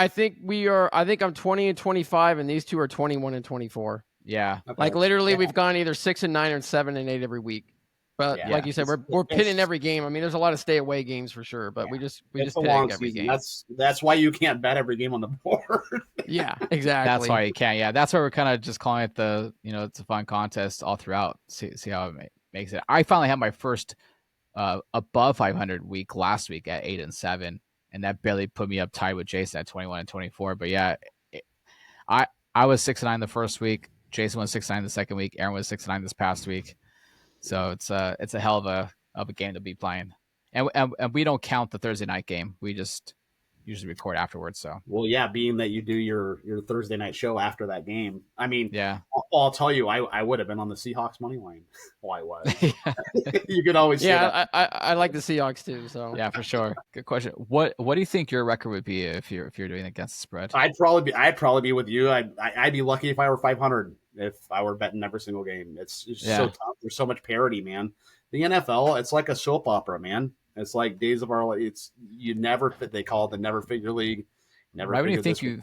20-25, and these two are 21-24. Yeah. Okay. Like literally, we've gone either 6-9 or 7-8 every week. But Yeah. like you said, we're pinning every game. I mean, there's a lot of stay away games for sure, but we just it's a pick long every season. game. That's why you can't bet every game on the board. Yeah, exactly. That's why you can't. Yeah, that's why we're kind of just calling it it's a fun contest all throughout. See how it makes it. I finally had my first above 500 week last week at 8-7, and that barely put me up tied with Jaeson at 21-24. But yeah, I was 6-9 the first week. Jaeson was 6-9 the second week. Aaron was 6-9 this past week. So it's a hell of a game to be playing, and we don't count the Thursday night game. We just usually record afterwards. So well, yeah, being that you do your Thursday night show after that game, I mean, yeah, I'll tell you, I would have been on the Seahawks money line. Well, I was. You could always say that. I like the Seahawks too. So yeah, for sure. Good question. What do you think your record would be if you're doing against the spread? I'd probably be with you. I'd be lucky if I were 500 if I were betting every single game. It's just so tough. There's so much parity, man. The NFL, it's like a soap opera, man. It's like Days of Our Life. It's they call it the never figure league. Never. Right when you think when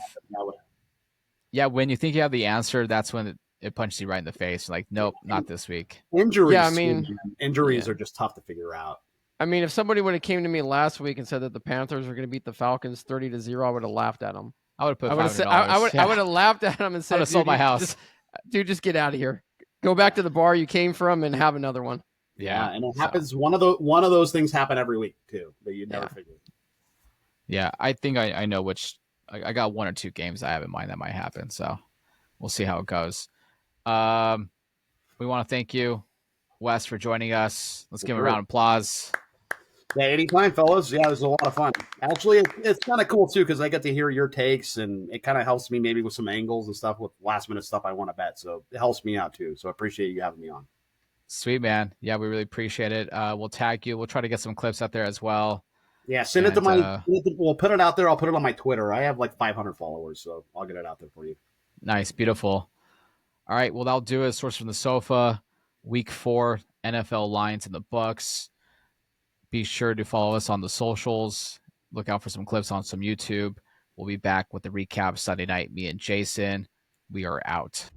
you think you have the answer, that's when it punches you right in the face. Like, nope, not this week. Injuries. Yeah, I mean, injuries are just tough to figure out. I mean, if somebody would have came to me last week and said that the Panthers were going to beat the Falcons 30-0, I would have laughed at them. I would have put $500. I would have laughed at them and said, I would have sold my house. Just get out of here. Go back to the bar you came from and have another one. Yeah, and it happens. One of those things happen every week too that you never figure. Yeah, I think I know which. I got one or two games I have in mind that might happen. So we'll see how it goes. We want to thank you, Wes, for joining us. Let's give him a round of applause. Yeah, anytime, fellas. Yeah, it was a lot of fun. Actually, it's kind of cool too because I get to hear your takes, and it kind of helps me maybe with some angles and stuff with last minute stuff I want to bet. So it helps me out too. So I appreciate you having me on. Sweet, man. Yeah, we really appreciate it. We'll tag you. We'll try to get some clips out there as well. Yeah, send it to my. We'll put it out there. I'll put it on my Twitter. I have like 500 followers, so I'll get it out there for you. Nice, beautiful. All right, well, that'll do it. Source from the Sofa, Week 4 NFL lines in the books. Be sure to follow us on the socials. Look out for some clips on some YouTube. We'll be back with the recap Sunday night. Me and Jaeson. We are out.